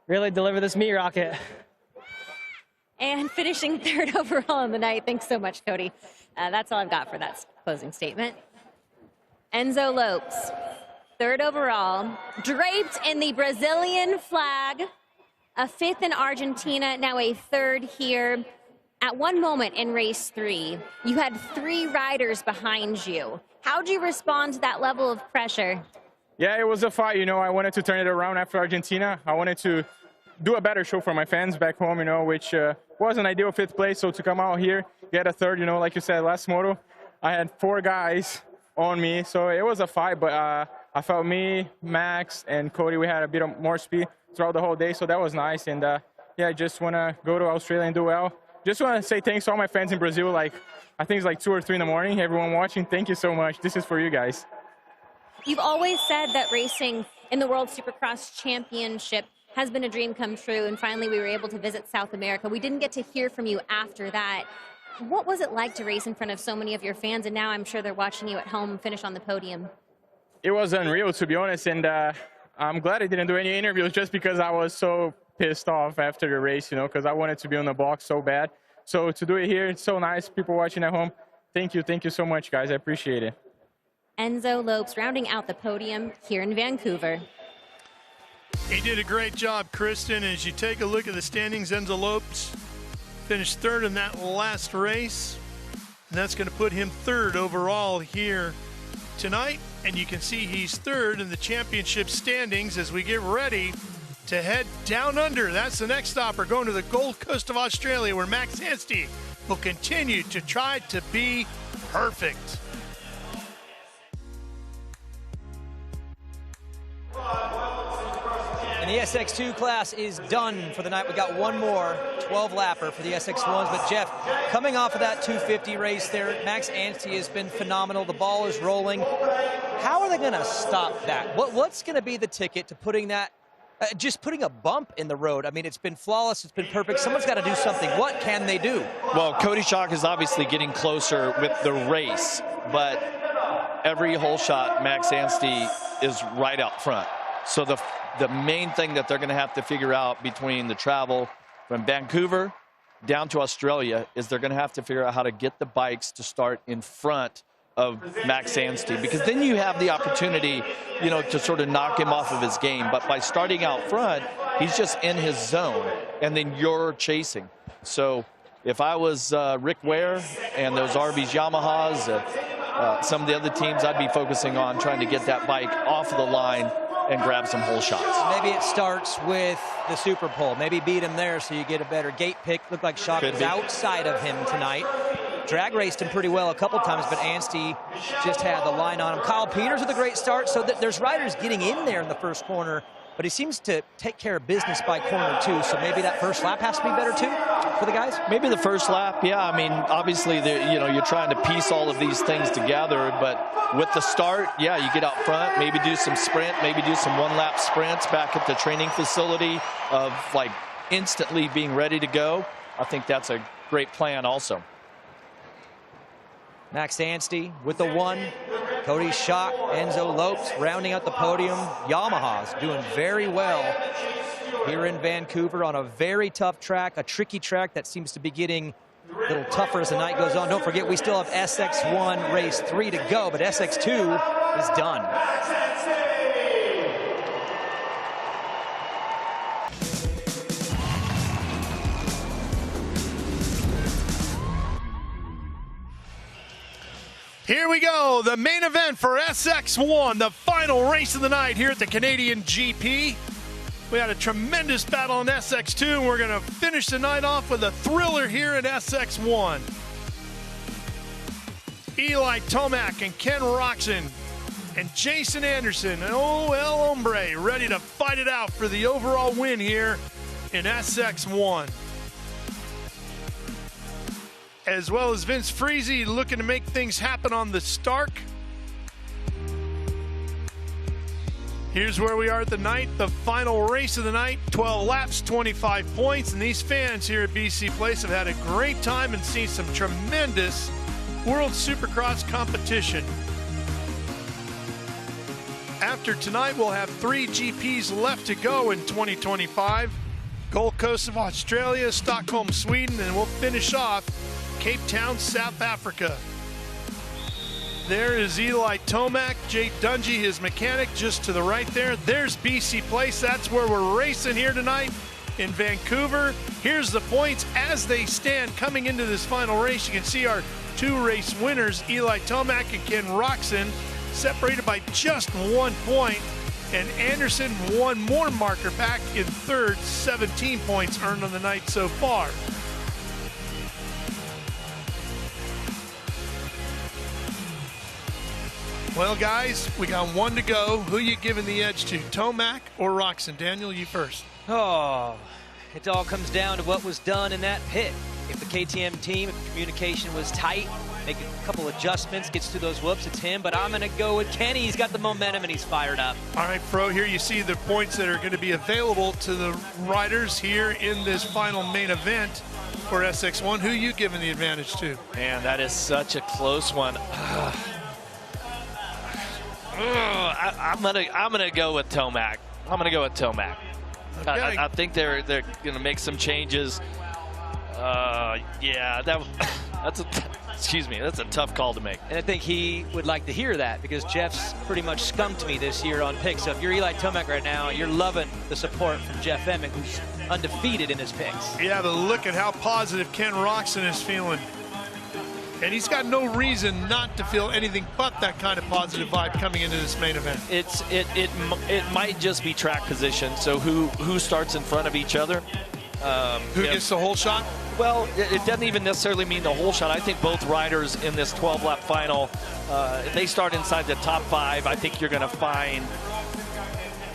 really deliver this meat rocket. And finishing third overall on the night. Thanks so much, Cody. That's all I've got for that closing statement. Enzo Lopes, third overall, draped in the Brazilian flag, a fifth in Argentina, now a third here. At one moment in race 3, you had 3 riders behind you. How did you respond to that level of pressure? Yeah, it was a fight. You know, I wanted to turn it around after Argentina. I wanted to do a better show for my fans back home, you know, which was an ideal 5th place. So to come out here, get a third, you know, like you said, last moto, I had 4 guys on me. So it was a fight, but I felt me, Max, and Cody, we had a bit of more speed throughout the whole day. So that was nice. And yeah, I just want to go to Australia and do well. Just want to say thanks to all my fans in Brazil. Like, I think it's like 2 or 3 in the morning. Everyone watching, thank you so much. This is for you guys. You've always said that racing in the World Supercross Championship has been a dream come true, and finally we were able to visit South America. We didn't get to hear from you after that. What was it like to race in front of so many of your fans, and now I'm sure they're watching you at home finish on the podium? It was unreal, to be honest, and I'm glad I didn't do any interviews just because I was so pissed off after the race, you know, because I wanted to be on the box so bad. So to do it here, it's so nice. People watching at home, thank you so much, guys. I appreciate it. Enzo Lopes rounding out the podium here in Vancouver. He did a great job, Kristen. As you take a look at the standings, Enzo Lopes finished third in that last race. And that's going to put him third overall here tonight. And you can see he's third in the championship standings as we get ready to head down under. That's the next stop. We're going to the Gold Coast of Australia, where Max Anstey will continue to try to be perfect. And the SX2 class is done for the night. We got one more 12-lapper for the SX1s. But Jeff, coming off of that 250 race there, Max Anstey has been phenomenal. The ball is rolling. How are they going to stop that? What's going to be the ticket to putting that, just putting a bump in the road? I mean, it's been flawless. It's been perfect. Someone's got to do something. What can they do? Well, Cody Schock is obviously getting closer with the race, but every hole shot, Max Anstey is right out front. So the main thing that they're going to have to figure out between the travel from Vancouver down to Australia is they're going to have to figure out how to get the bikes to start in front of Max Anstey, because then you have the opportunity, you know, to sort of knock him off of his game. But by starting out front, he's just in his zone, and then you're chasing. So if I was Rick Ware and those RB's Yamahas, some of the other teams, I'd be focusing on trying to get that bike off of the line and grab some hole shots. Maybe it starts with the super pole. Maybe beat him there so you get a better gate pick. Looked like Schock was outside of him tonight. Drag raced him pretty well a couple times, but Anstey just had the line on him. Kyle Peters with a great start. So there's riders getting in there in the first corner, but he seems to take care of business by corner 2. So maybe that first lap has to be better too for the guys? Maybe the first lap, yeah. I mean, obviously, you know, you're trying to piece all of these things together, but with the start, yeah, you get out front, maybe do some sprint, maybe do some one-lap sprints back at the training facility of, like, instantly being ready to go. I think that's a great plan also. Max Anstey with the 1. Cody Schock, Enzo Lopes rounding out the podium. Yamaha's doing very well here in Vancouver on a very tough track, a tricky track that seems to be getting a little tougher as the night goes on. Don't forget, we still have SX1 race 3 to go, but SX2 is done. Here we go, the main event for SX1, the final race of the night here at the Canadian GP. We had a tremendous battle on SX2, and we're going to finish the night off with a thriller here at SX1. Eli Tomac and Ken Roczen and Jason Anderson and El Hombre ready to fight it out for the overall win here in SX1. As well as Vince Freezy looking to make things happen on the Stark. Here's where we are at the night, the final race of the night, 12 laps, 25 points, and these fans here at BC Place have had a great time and seen some tremendous World Supercross competition. After tonight, we'll have 3 GPs left to go in 2025. Gold Coast of Australia, Stockholm, Sweden, and we'll finish off Cape Town, South Africa. There is Eli Tomac, Jay Dungy, his mechanic, just to the right there. There's BC Place. That's where we're racing here tonight in Vancouver. Here's the points as they stand coming into this final race. You can see our 2 race winners, Eli Tomac and Ken Roczen, separated by just 1 point. And Anderson 1 more marker back in third, 17 points earned on the night so far. Well, guys, we got 1 to go. Who you giving the edge to, Tomac or Roczen? Daniel, you first. Oh, it all comes down to what was done in that pit. If the KTM team, if the communication was tight, make a couple adjustments, gets to those whoops, it's him. But I'm going to go with Kenny. He's got the momentum and he's fired up. All right, Fro, here you see the points that are going to be available to the riders here in this final main event for SX1. Who you giving the advantage to? Man, that is such a close one. I'm gonna go with Tomac. I'm gonna go with Tomac. Okay. I think they're gonna make some changes. Yeah, that's a tough call to make. And I think he would like to hear that because Jeff's pretty much skunked me this year on picks. So if you're Eli Tomac right now, you're loving the support from Jeff Emmett, who's undefeated in his picks. Yeah, but look at how positive Ken Roczen is feeling. And he's got no reason not to feel anything but that kind of positive vibe coming into this main event. It might just be track position. So who starts in front of each other? Who gets the whole shot? Well, it doesn't even necessarily mean the whole shot. I think both riders in this 12-lap final, if they start inside the top 5, I think you're going to find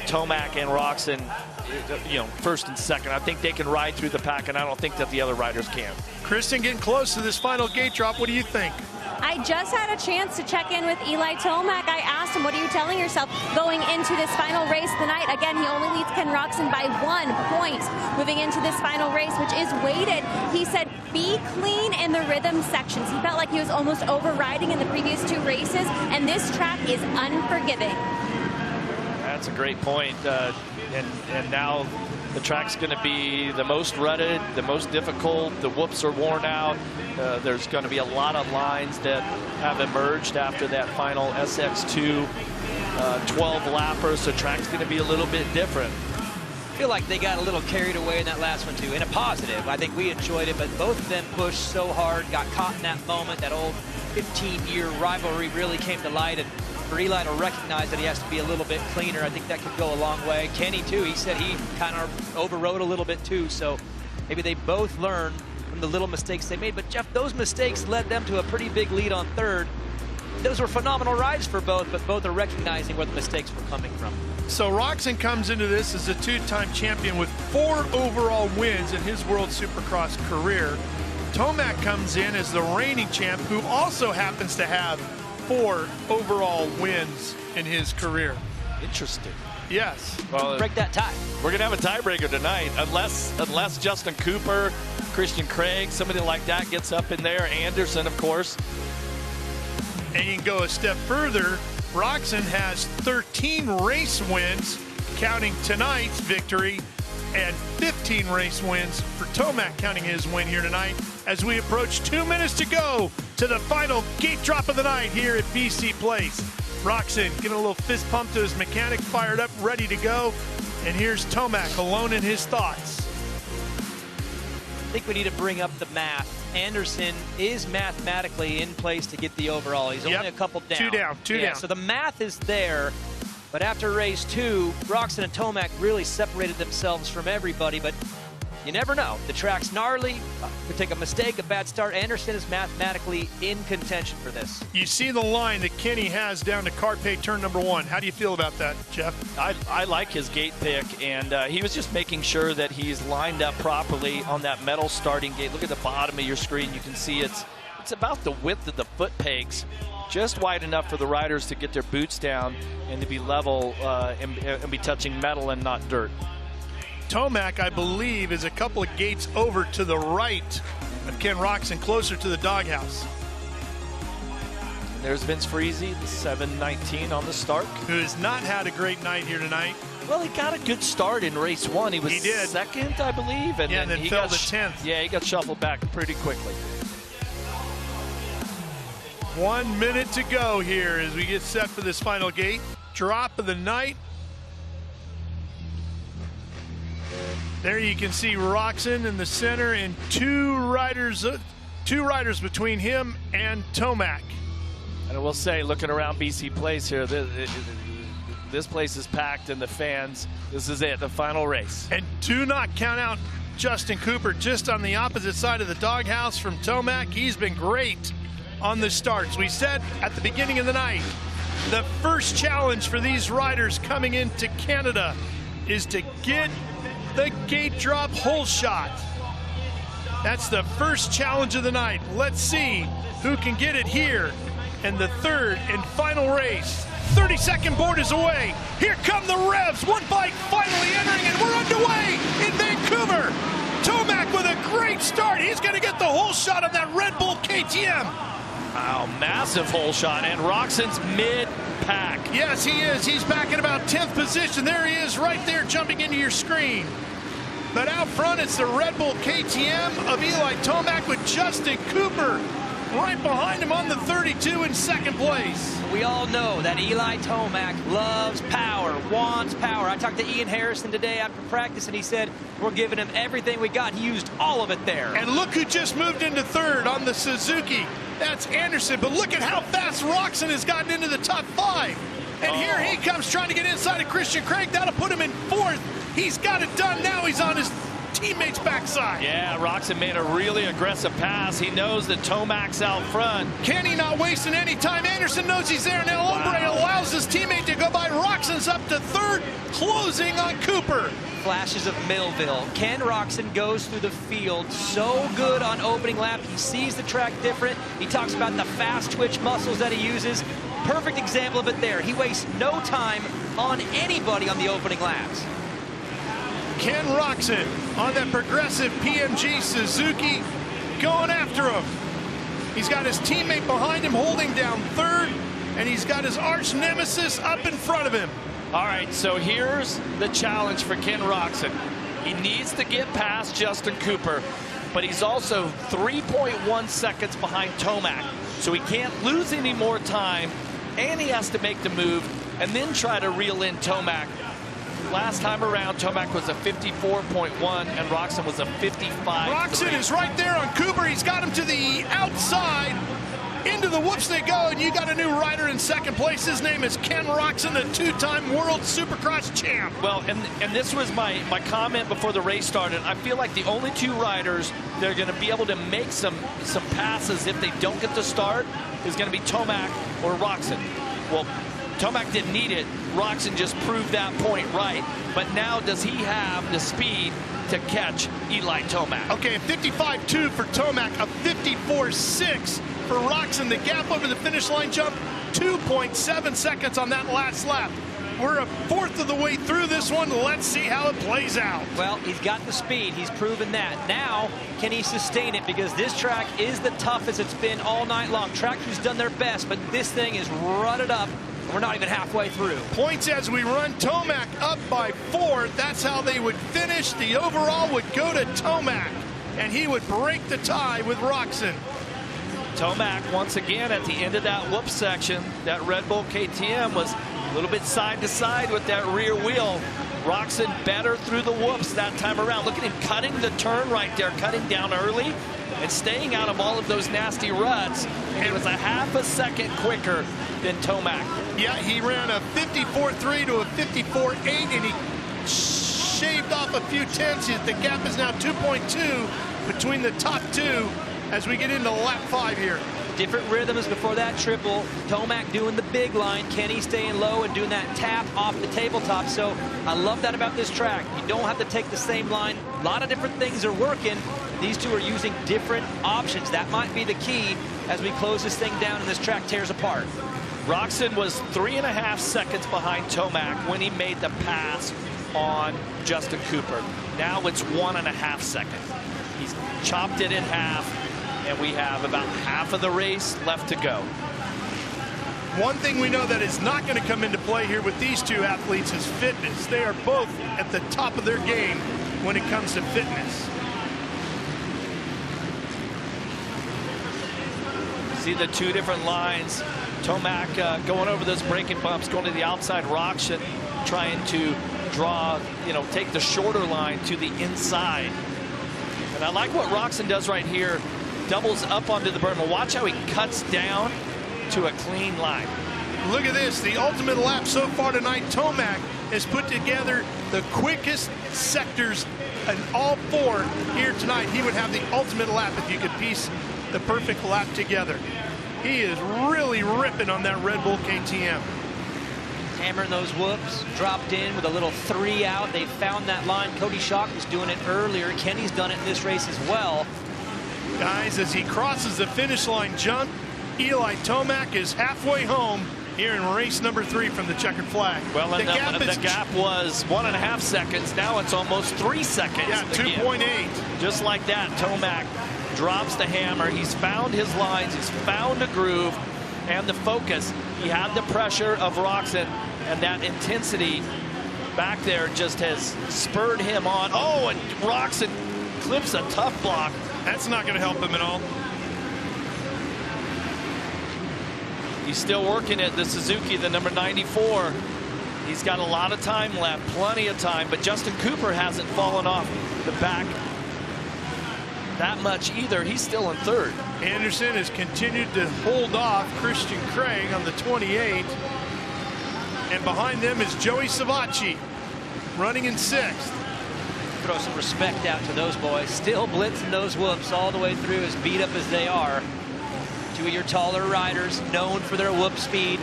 Tomac and Roczen, first and second. I think they can ride through the pack, and I don't think that the other riders can. Kristen, getting close to this final gate drop. What do you think? I just had a chance to check in with Eli Tomac. I asked him, what are you telling yourself going into this final race tonight? Again, he only leads Ken Roczen by 1 point moving into this final race, which is weighted. He said, be clean in the rhythm sections. He felt like he was almost overriding in the previous 2 races, and this track is unforgiving. That's a great point. And now the track's going to be the most rutted, the most difficult. The whoops are worn out. There's going to be a lot of lines that have emerged after that final SX2 12-lapper. So track's going to be a little bit different. I feel like they got a little carried away in that last one, too, in a positive. I think we enjoyed it, but both of them pushed so hard, got caught in that moment. That old 15-year rivalry really came to light. And for Eli to recognize that he has to be a little bit cleaner, I think that could go a long way. Kenny, too, he said he kind of overrode a little bit, too. So maybe they both learned from the little mistakes they made. But, Jeff, those mistakes led them to a pretty big lead on third. Those were phenomenal rides for both, but both are recognizing where the mistakes were coming from. So Roczen comes into this as a 2-time champion with 4 overall wins in his World Supercross career. Tomac comes in as the reigning champ, who also happens to have 4 overall wins in his career. Interesting. Yes. Well, break that tie. We're gonna have a tiebreaker tonight, unless Justin Cooper, Christian Craig, somebody like that gets up in there. Anderson, of course. And you can go a step further. Roczen has 13 race wins, counting tonight's victory. and 15 race wins for Tomac, counting his win here tonight as we approach 2 minutes to go to the final gate drop of the night here at BC Place. Roczen getting a little fist pump to his mechanic, fired up, ready to go. And here's Tomac alone in his thoughts. I think we need to bring up the math. Anderson is mathematically in place to get the overall. He's only a couple down. Two down. So the math is there. But after race 2, Roczen and Tomac really separated themselves from everybody. But you never know. The track's gnarly. Could take a mistake, a bad start. Anderson is mathematically in contention for this. You see the line that Kenny has down to Carpe turn number 1. How do you feel about that, Jeff? I like his gate pick, and he was just making sure that he's lined up properly on that metal starting gate. Look at the bottom of your screen. You can see it's about the width of the foot pegs, just wide enough for the riders to get their boots down and to be level and be touching metal and not dirt. Tomac, I believe, is a couple of gates over to the right of Ken Roczen, closer to the doghouse. There's Vince Freezy, the 719 on the start. Who has not had a great night here tonight. Well, he got a good start in race 1. He was second, I believe. And then he fell got to 10th. Yeah, he got shuffled back pretty quickly. 1 minute to go here as we get set for this final gate. Drop of the night. There you can see Roczen in the center and two riders between him and Tomac. And I will say, looking around BC Place here, this place is packed and the fans, this is it, the final race. And do not count out Justin Cooper just on the opposite side of the doghouse from Tomac. He's been great on the starts. We said at the beginning of the night, the first challenge for these riders coming into Canada is to get the gate drop hole shot. That's the first challenge of the night. Let's see who can get it here in the third and final race. 30-second board is away. Here come the revs. One bike finally entering, and we're underway in Vancouver. Tomac with a great start. He's going to get the hole shot on that Red Bull KTM. Wow, massive hole shot, and Roczen's mid-pack. Yes, he is. He's back in about 10th position. There he is right there jumping into your screen. But out front, it's the Red Bull KTM of Eli Tomac with Justin Cooper right behind him on the 32 in second place. We all know that Eli Tomac loves power, wants power. I talked to Ian Harrison today after practice, and he said, we're giving him everything we got. He used all of it there. And look who just moved into third on the Suzuki. That's Anderson, but look at how fast Roczen has gotten into the top 5. And here he comes trying to get inside of Christian Craig. That'll put him in 4th. He's got it done now. He's on his teammate's backside. Yeah, Roczen made a really aggressive pass. He knows that Tomac's out front. Kenny not wasting any time. Anderson knows he's there. Now Ombre allows his teammate to go by. Roczen's up to third, closing on Cooper. Flashes of Millville. Ken Roczen goes through the field so good on opening lap. He sees the track different. He talks about the fast twitch muscles that he uses. Perfect example of it there. He wastes no time on anybody on the opening laps. Ken Roczen on that progressive PMG Suzuki going after him. He's got his teammate behind him holding down third, and he's got his arch nemesis up in front of him. All right, so here's the challenge for Ken Roczen. He needs to get past Justin Cooper, but he's also 3.1 seconds behind Tomac, so he can't lose any more time, and he has to make the move and then try to reel in Tomac. Last time around, Tomac was a 54.1 and Roczen was a 55. Roczen is right there on Cooper. He's got him to the outside. Into the whoops they go, and you got a new rider in second place. His name is Ken Roczen, the two-time World Supercross champ. Well, and this was my comment before the race started. I feel like the only two riders that are going to be able to make some passes if they don't get the start is going to be Tomac or Roczen. Well, Tomac didn't need it. Roczen just proved that point right. But now does he have the speed to catch Eli Tomac? Okay, a 55.2 for Tomac, a 54.6 for Roczen. The gap over the finish line jump, 2.7 seconds on that last lap. We're a fourth of the way through this one. Let's see how it plays out. Well, he's got the speed. He's proven that. Now, can he sustain it? Because this track is the toughest it's been all night long. Track crews done their best, but this thing is rutted up We're not even halfway through. Points as we run. Tomac up by 4. That's how they would finish. The overall would go to Tomac, and he would break the tie with Roczen. Tomac, once again, at the end of that whoop section, that Red Bull KTM was a little bit side to side with that rear wheel. Roczen better through the whoops that time around. Look at him cutting the turn right there, cutting down early and staying out of all of those nasty ruts. And it was a half a second quicker than Tomac. Yeah, he ran a 54.3 to a 54.8, and he shaved off a few tenths. The gap is now 2.2 between the top two as we get into lap 5 here. Different rhythms before that triple. Tomac doing the big line. Kenny staying low and doing that tap off the tabletop. So I love that about this track. You don't have to take the same line. A lot of different things are working. These two are using different options. That might be the key as we close this thing down and this track tears apart. Roczen was 3.5 seconds behind Tomac when he made the pass on Justin Cooper. Now it's 1.5 seconds. He's chopped it in half, and we have about half of the race left to go. One thing we know that is not going to come into play here with these two athletes is fitness. They are both at the top of their game when it comes to fitness. See the two different lines. Tomac going over those braking bumps, going to the outside. Roczen trying to draw, take the shorter line to the inside. And I like what Roczen does right here. Doubles up onto the berm. Watch how he cuts down to a clean line. Look at this, the ultimate lap so far tonight. Tomac has put together the quickest sectors in all 4 here tonight. He would have the ultimate lap if you could piece the perfect lap together. He is really ripping on that Red Bull KTM. Hammering those whoops, dropped in with a little 3 out. They found that line. Cody Schock was doing it earlier. Kenny's done it in this race as well. Guys, as he crosses the finish line jump, Eli Tomac is halfway home here in race number 3 from the checkered flag. Well, and the gap was 1.5 seconds. Now it's almost 3 seconds. Yeah, 2.8. Just like that, Tomac drops the hammer. He's found his lines. He's found a groove and the focus. He had the pressure of Roczen, and that intensity back there just has spurred him on. Oh, and Roczen clips a tough block. That's not going to help him at all. He's still working it, the Suzuki, the number 94. He's got a lot of time left, plenty of time, but Justin Cooper hasn't fallen off the back that much either. He's still in 3rd. Anderson has continued to hold off Christian Craig on the 28. And behind them is Joey Savacci running in 6th. Throw some respect out to those boys. Still blitzing those whoops all the way through, as beat up as they are. 2 of your taller riders, known for their whoop speed.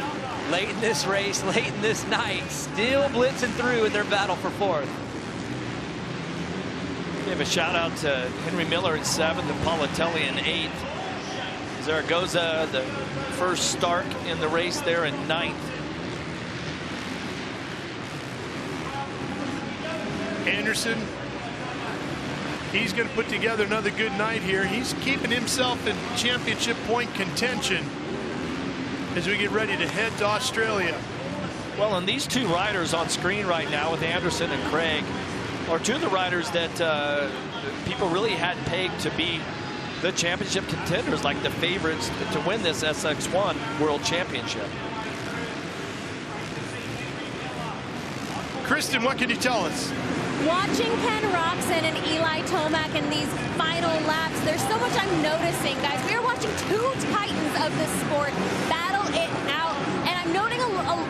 Late in this race, late in this night, still blitzing through in their battle for 4th. Give a shout out to Henry Miller in 7th and Politelli in 8th. Zaragoza, the first Stark in the race there in 9th. Anderson, he's going to put together another good night here. He's keeping himself in championship point contention as we get ready to head to Australia. Well, and these 2 riders on screen right now with Anderson and Craig are 2 of the riders that people really had pegged to be the championship contenders, like the favorites to win this SX1 World Championship. Kristen, what can you tell us? Watching Ken Roczen and Eli Tomac in these final laps, there's so much I'm noticing, guys. We are watching 2 titans of the sport battle it out, and I'm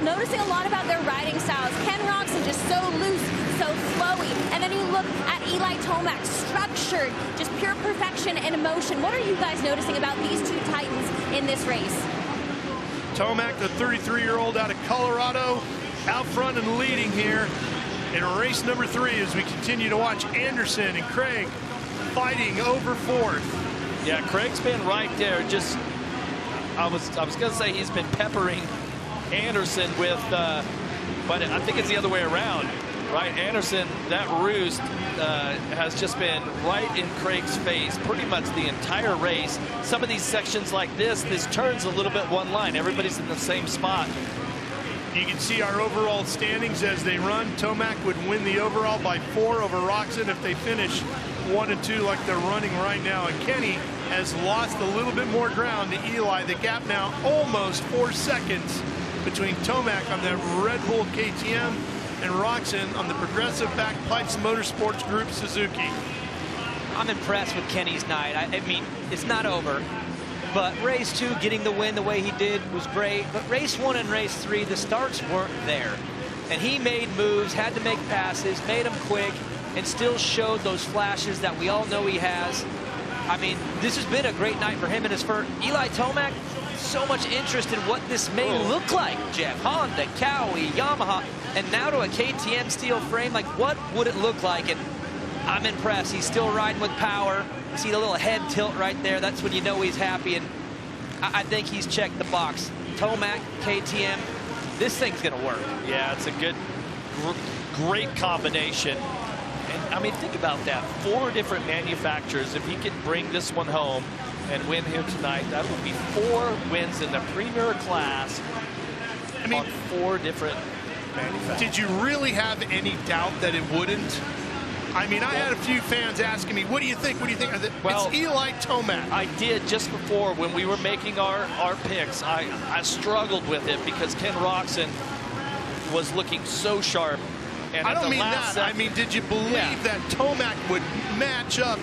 noticing a lot about their riding styles. Ken Roczen just so loose, so flowy, and then you look at Eli Tomac, structured, just pure perfection and emotion. What are you guys noticing about these 2 titans in this race? Tomac, the 33-year-old out of Colorado, out front and leading here in race number 3 as we continue to watch Anderson and Craig fighting over 4th. Yeah, Craig's been right there. Just I was going to say he's been peppering Anderson with, but I think it's the other way around, right? Anderson, that roost has just been right in Craig's face pretty much the entire race. Some of these sections like this turns a little bit one line. Everybody's in the same spot. You can see our overall standings as they run. Tomac would win the overall by 4 over Roczen if they finish 1 and 2 like they're running right now. And Kenny has lost a little bit more ground to Eli. The gap now almost 4 seconds between Tomac on that Red Bull KTM and Roczen on the Progressive Back Pipes Motorsports Group Suzuki. I'm impressed with Kenny's night. I mean, it's not over. But race 2, getting the win the way he did was great. But race 1 and race 3, the starts weren't there. And he made moves, had to make passes, made them quick, and still showed those flashes that we all know he has. I mean, this has been a great night for him and his first. Eli Tomac, so much interest in what this may look like, Jeff. Honda, Cowie, Yamaha, and now to a KTM steel frame. Like, what would it look like? And I'm impressed. He's still riding with power. You see the little head tilt right there. That's when you know he's happy. And I think he's checked the box. Tomac, KTM, this thing's going to work. Yeah, it's a good, great combination. And I mean, think about that. 4 different manufacturers. If he can bring this one home and win here tonight, that would be 4 wins in the premier class. I mean, on 4 different manufacturers. Did you really have any doubt that it wouldn't? I mean, I had a few fans asking me, what do you think? What do you think? Well, it's Eli Tomac. I did just before when we were making our picks. I struggled with it because Ken Roczen was looking so sharp. And I don't mean that. I mean, did you believe that Tomac would match up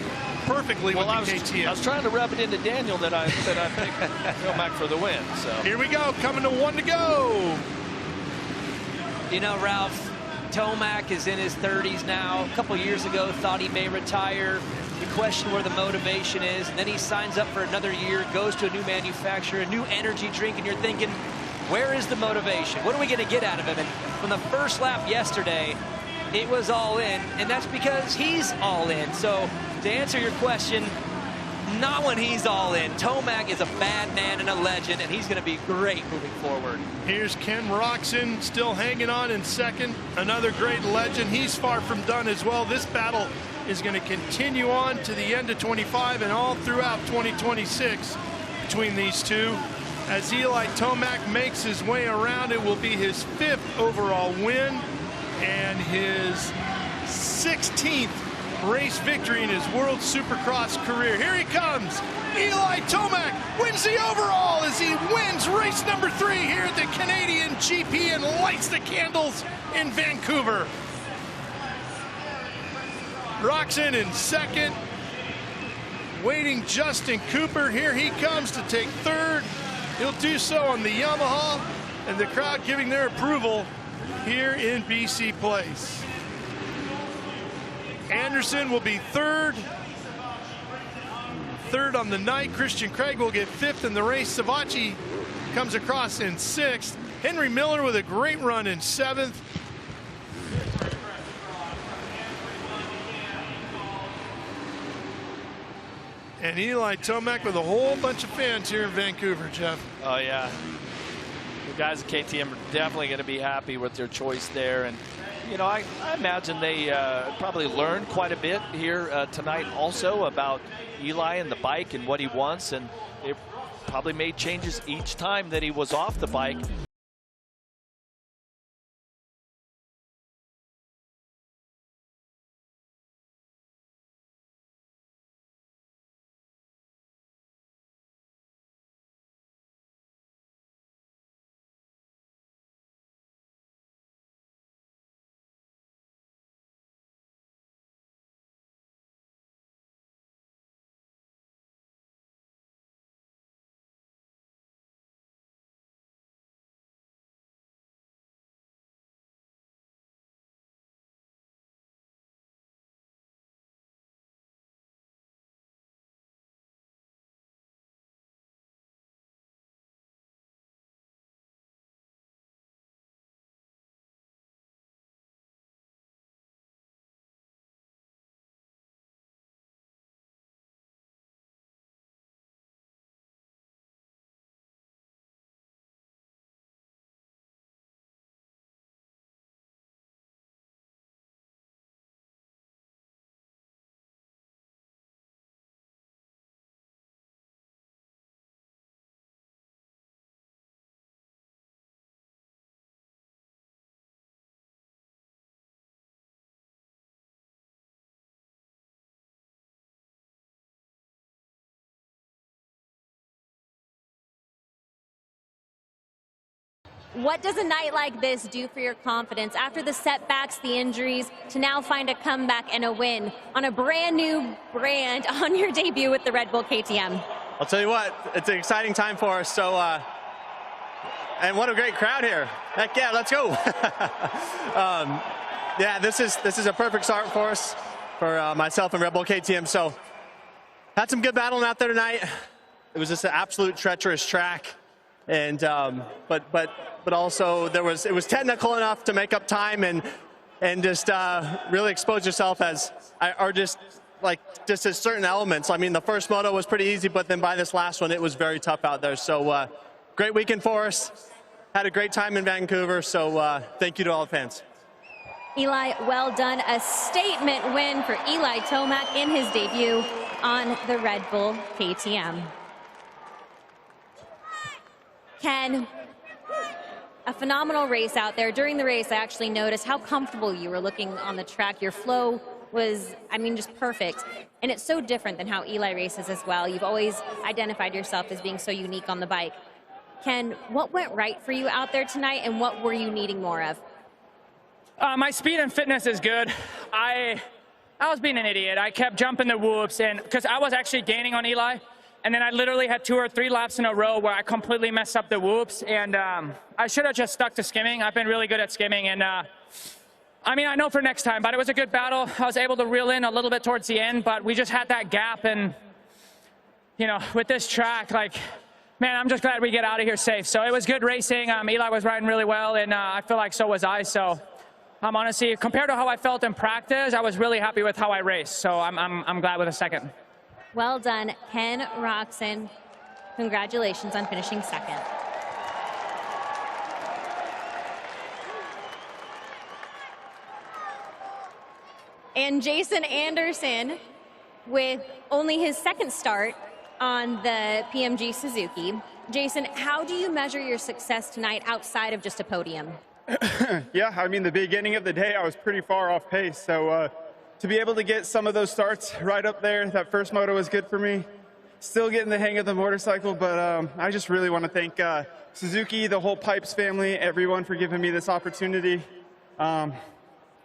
perfectly with the KTM? I was trying to rub it into Daniel that I picked Tomac for the win. So here we go, coming to 1 to go. You know, Ralph, Tomac is in his 30s now. A couple years ago, thought he may retire. You question where the motivation is. And then he signs up for another year, goes to a new manufacturer, a new energy drink, and you're thinking, where is the motivation? What are we going to get out of him? And from the first lap yesterday, it was all in, and that's because he's all in. So to answer your question, not when he's all in. Tomac is a bad man and a legend, and he's going to be great moving forward. Here's Ken Roczen still hanging on in second. Another great legend. He's far from done as well. This battle is going to continue on to the end of 25 and all throughout 2026 between these two. As Eli Tomac makes his way around, it will be his 5th overall win and his 16th race victory in his World Supercross career. Here he comes. Eli Tomac wins the overall as he wins race number 3 here at the Canadian GP and lights the candles in Vancouver. Roczen in second. Waiting Justin Cooper. Here he comes to take 3rd. He'll do so on the Yamaha, and the crowd giving their approval here in BC Place. Anderson will be 3rd. 3rd on the night. Christian Craig will get 5th in the race. Savachi comes across in 6th. Henry Miller with a great run in 7th. And Eli Tomac with a whole bunch of fans here in Vancouver, Jeff. Oh, yeah. The guys at KTM are definitely going to be happy with their choice there. And, you know, I imagine they probably learned quite a bit here tonight also about Eli and the bike and what he wants. And they probably made changes each time that he was off the bike. What does a night like this do for your confidence after the setbacks, the injuries, to now find a comeback and a win on a brand new brand on your debut with the Red Bull KTM? I'll tell you what, it's an exciting time for us. So, and what a great crowd here. Heck yeah, let's go. Yeah, this is a perfect start for us, for myself and Red Bull KTM. So, had some good battling out there tonight. It was just an absolute treacherous track. And but also it was technical enough to make up time and just really expose yourself as certain elements. I mean, the first moto was pretty easy, but then by this last one, it was very tough out there. So great weekend for us. Had a great time in Vancouver. So thank you to all the fans. Eli, well done. A statement win for Eli Tomac in his debut on the Red Bull KTM. Ken, a phenomenal race out there. During the race, I actually noticed how comfortable you were looking on the track. Your flow was, I mean, just perfect. And it's so different than how Eli races as well. You've always identified yourself as being so unique on the bike. Ken, what went right for you out there tonight, and what were you needing more of? My speed and fitness is good. I was being an idiot. I kept jumping the whoops, and because I was actually gaining on Eli. And then I literally had 2 or 3 laps in a row where I completely messed up the whoops. And I should have just stuck to skimming. I've been really good at skimming. And I mean, I know for next time, but it was a good battle. I was able to reel in a little bit towards the end, but we just had that gap. And, you know, with this track, like, man, I'm just glad we get out of here safe. So it was good racing. Eli was riding really well, and I feel like so was I. So honestly, compared to how I felt in practice, I was really happy with how I raced. So I'm glad with a second. Well done, Ken Roczen. Congratulations on finishing second. And Jason Anderson, with only his second start on the PMG Suzuki. Jason, how do you measure your success tonight outside of just a podium? Yeah, I mean, the beginning of the day, I was pretty far off pace. So to be able to get some of those starts right up there, that first moto was good for me. Still getting the hang of the motorcycle, but I just really want to thank Suzuki, the whole Pipes family, everyone for giving me this opportunity. I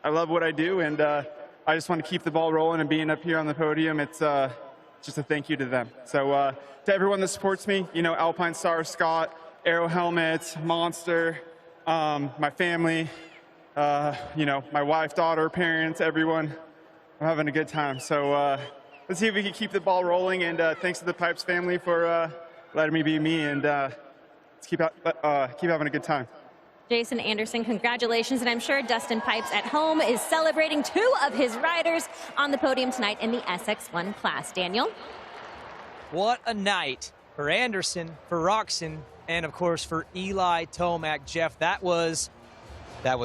love what I do, and I just want to keep the ball rolling and being up here on the podium. It's just a thank you to them. So to everyone that supports me, you know, Alpine Star, Scott, Aero Helmets, Monster, my family, you know, my wife, daughter, parents, everyone. I'm having a good time. So let's see if we can keep the ball rolling. And thanks to the Pipes family for letting me be me. And let's keep having a good time. Jason Anderson, congratulations. And I'm sure Dustin Pipes at home is celebrating 2 of his riders on the podium tonight in the SX1 class. Daniel? What a night for Anderson, for Roczen, and of course for Eli Tomac. Jeff, that was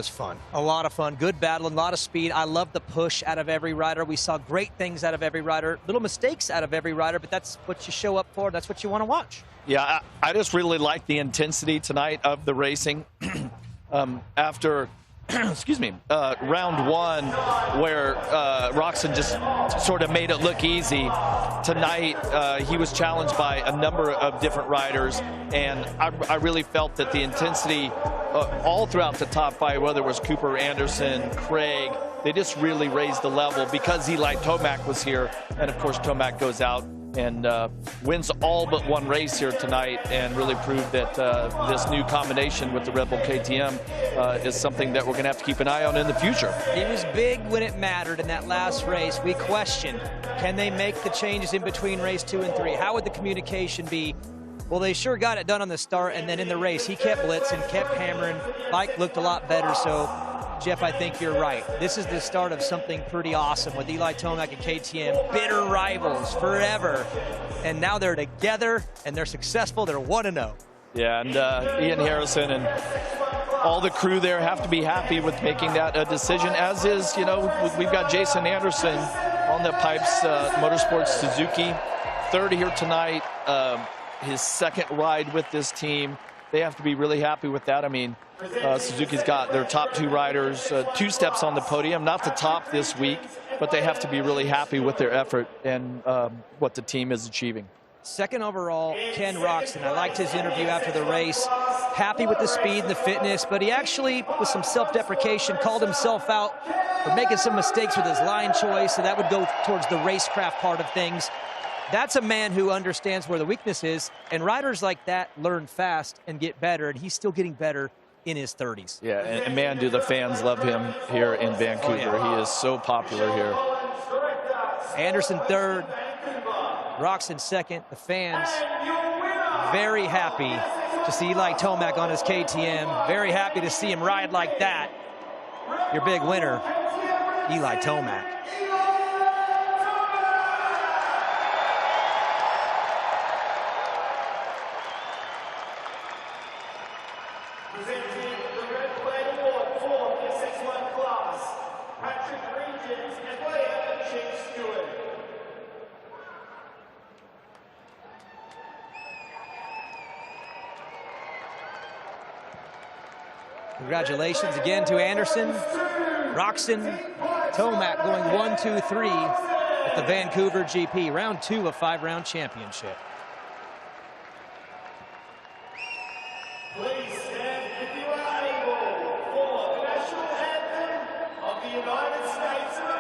fun. A lot of fun. Good battle, a lot of speed. I love the push out of every rider. We saw great things out of every rider, little mistakes out of every rider, but that's what you show up for. That's what you want to watch. Yeah, I just really like the intensity tonight of the racing. After, excuse me, round 1, where Roczen just sort of made it look easy. Tonight, he was challenged by a number of different riders, and I really felt that the intensity all throughout the top 5, whether it was Cooper, Anderson, Craig, they just really raised the level because Eli Tomac was here. And of course, Tomac goes out and wins all but 1 race here tonight, and really proved that this new combination with the Red Bull KTM is something that we're going to have to keep an eye on in the future. He was big when it mattered in that last race. We questioned, can they make the changes in between race 2 and 3? How would the communication be? Well, they sure got it done on the start, and then in the race, he kept blitzing, kept hammering. Bike looked a lot better, so Jeff, I think you're right. This is the start of something pretty awesome with Eli Tomac and KTM, bitter rivals forever. And now they're together, and they're successful. They're 1-0. Yeah, and Ian Harrison and all the crew there have to be happy with making that decision, as is, you know, we've got Jason Anderson on the Pipes Motorsports Suzuki, 3rd here tonight, his 2nd ride with this team. They have to be really happy with that. I mean, Suzuki's got their top 2 riders, 2 steps on the podium, not the top this week, but they have to be really happy with their effort and what the team is achieving. Second overall, Ken Roczen. I liked his interview after the race. Happy with the speed and the fitness, but he actually, with some self-deprecation, called himself out for making some mistakes with his line choice, so that would go towards the racecraft part of things. That's a man who understands where the weakness is, and riders like that learn fast and get better, and he's still getting better in his 30s. Yeah, and man, do the fans love him here in Vancouver. Oh, yeah. He is so popular here. Anderson third, Roczen second. The fans very happy to see Eli Tomac on his KTM. Very happy to see him ride like that. Your big winner, Eli Tomac. Congratulations again to Anderson, Roczen, Tomac going 1, 2, 3 at the Vancouver GP, round 2 of 5-round championship. Please stand if you are able for the national anthem of the United States of America.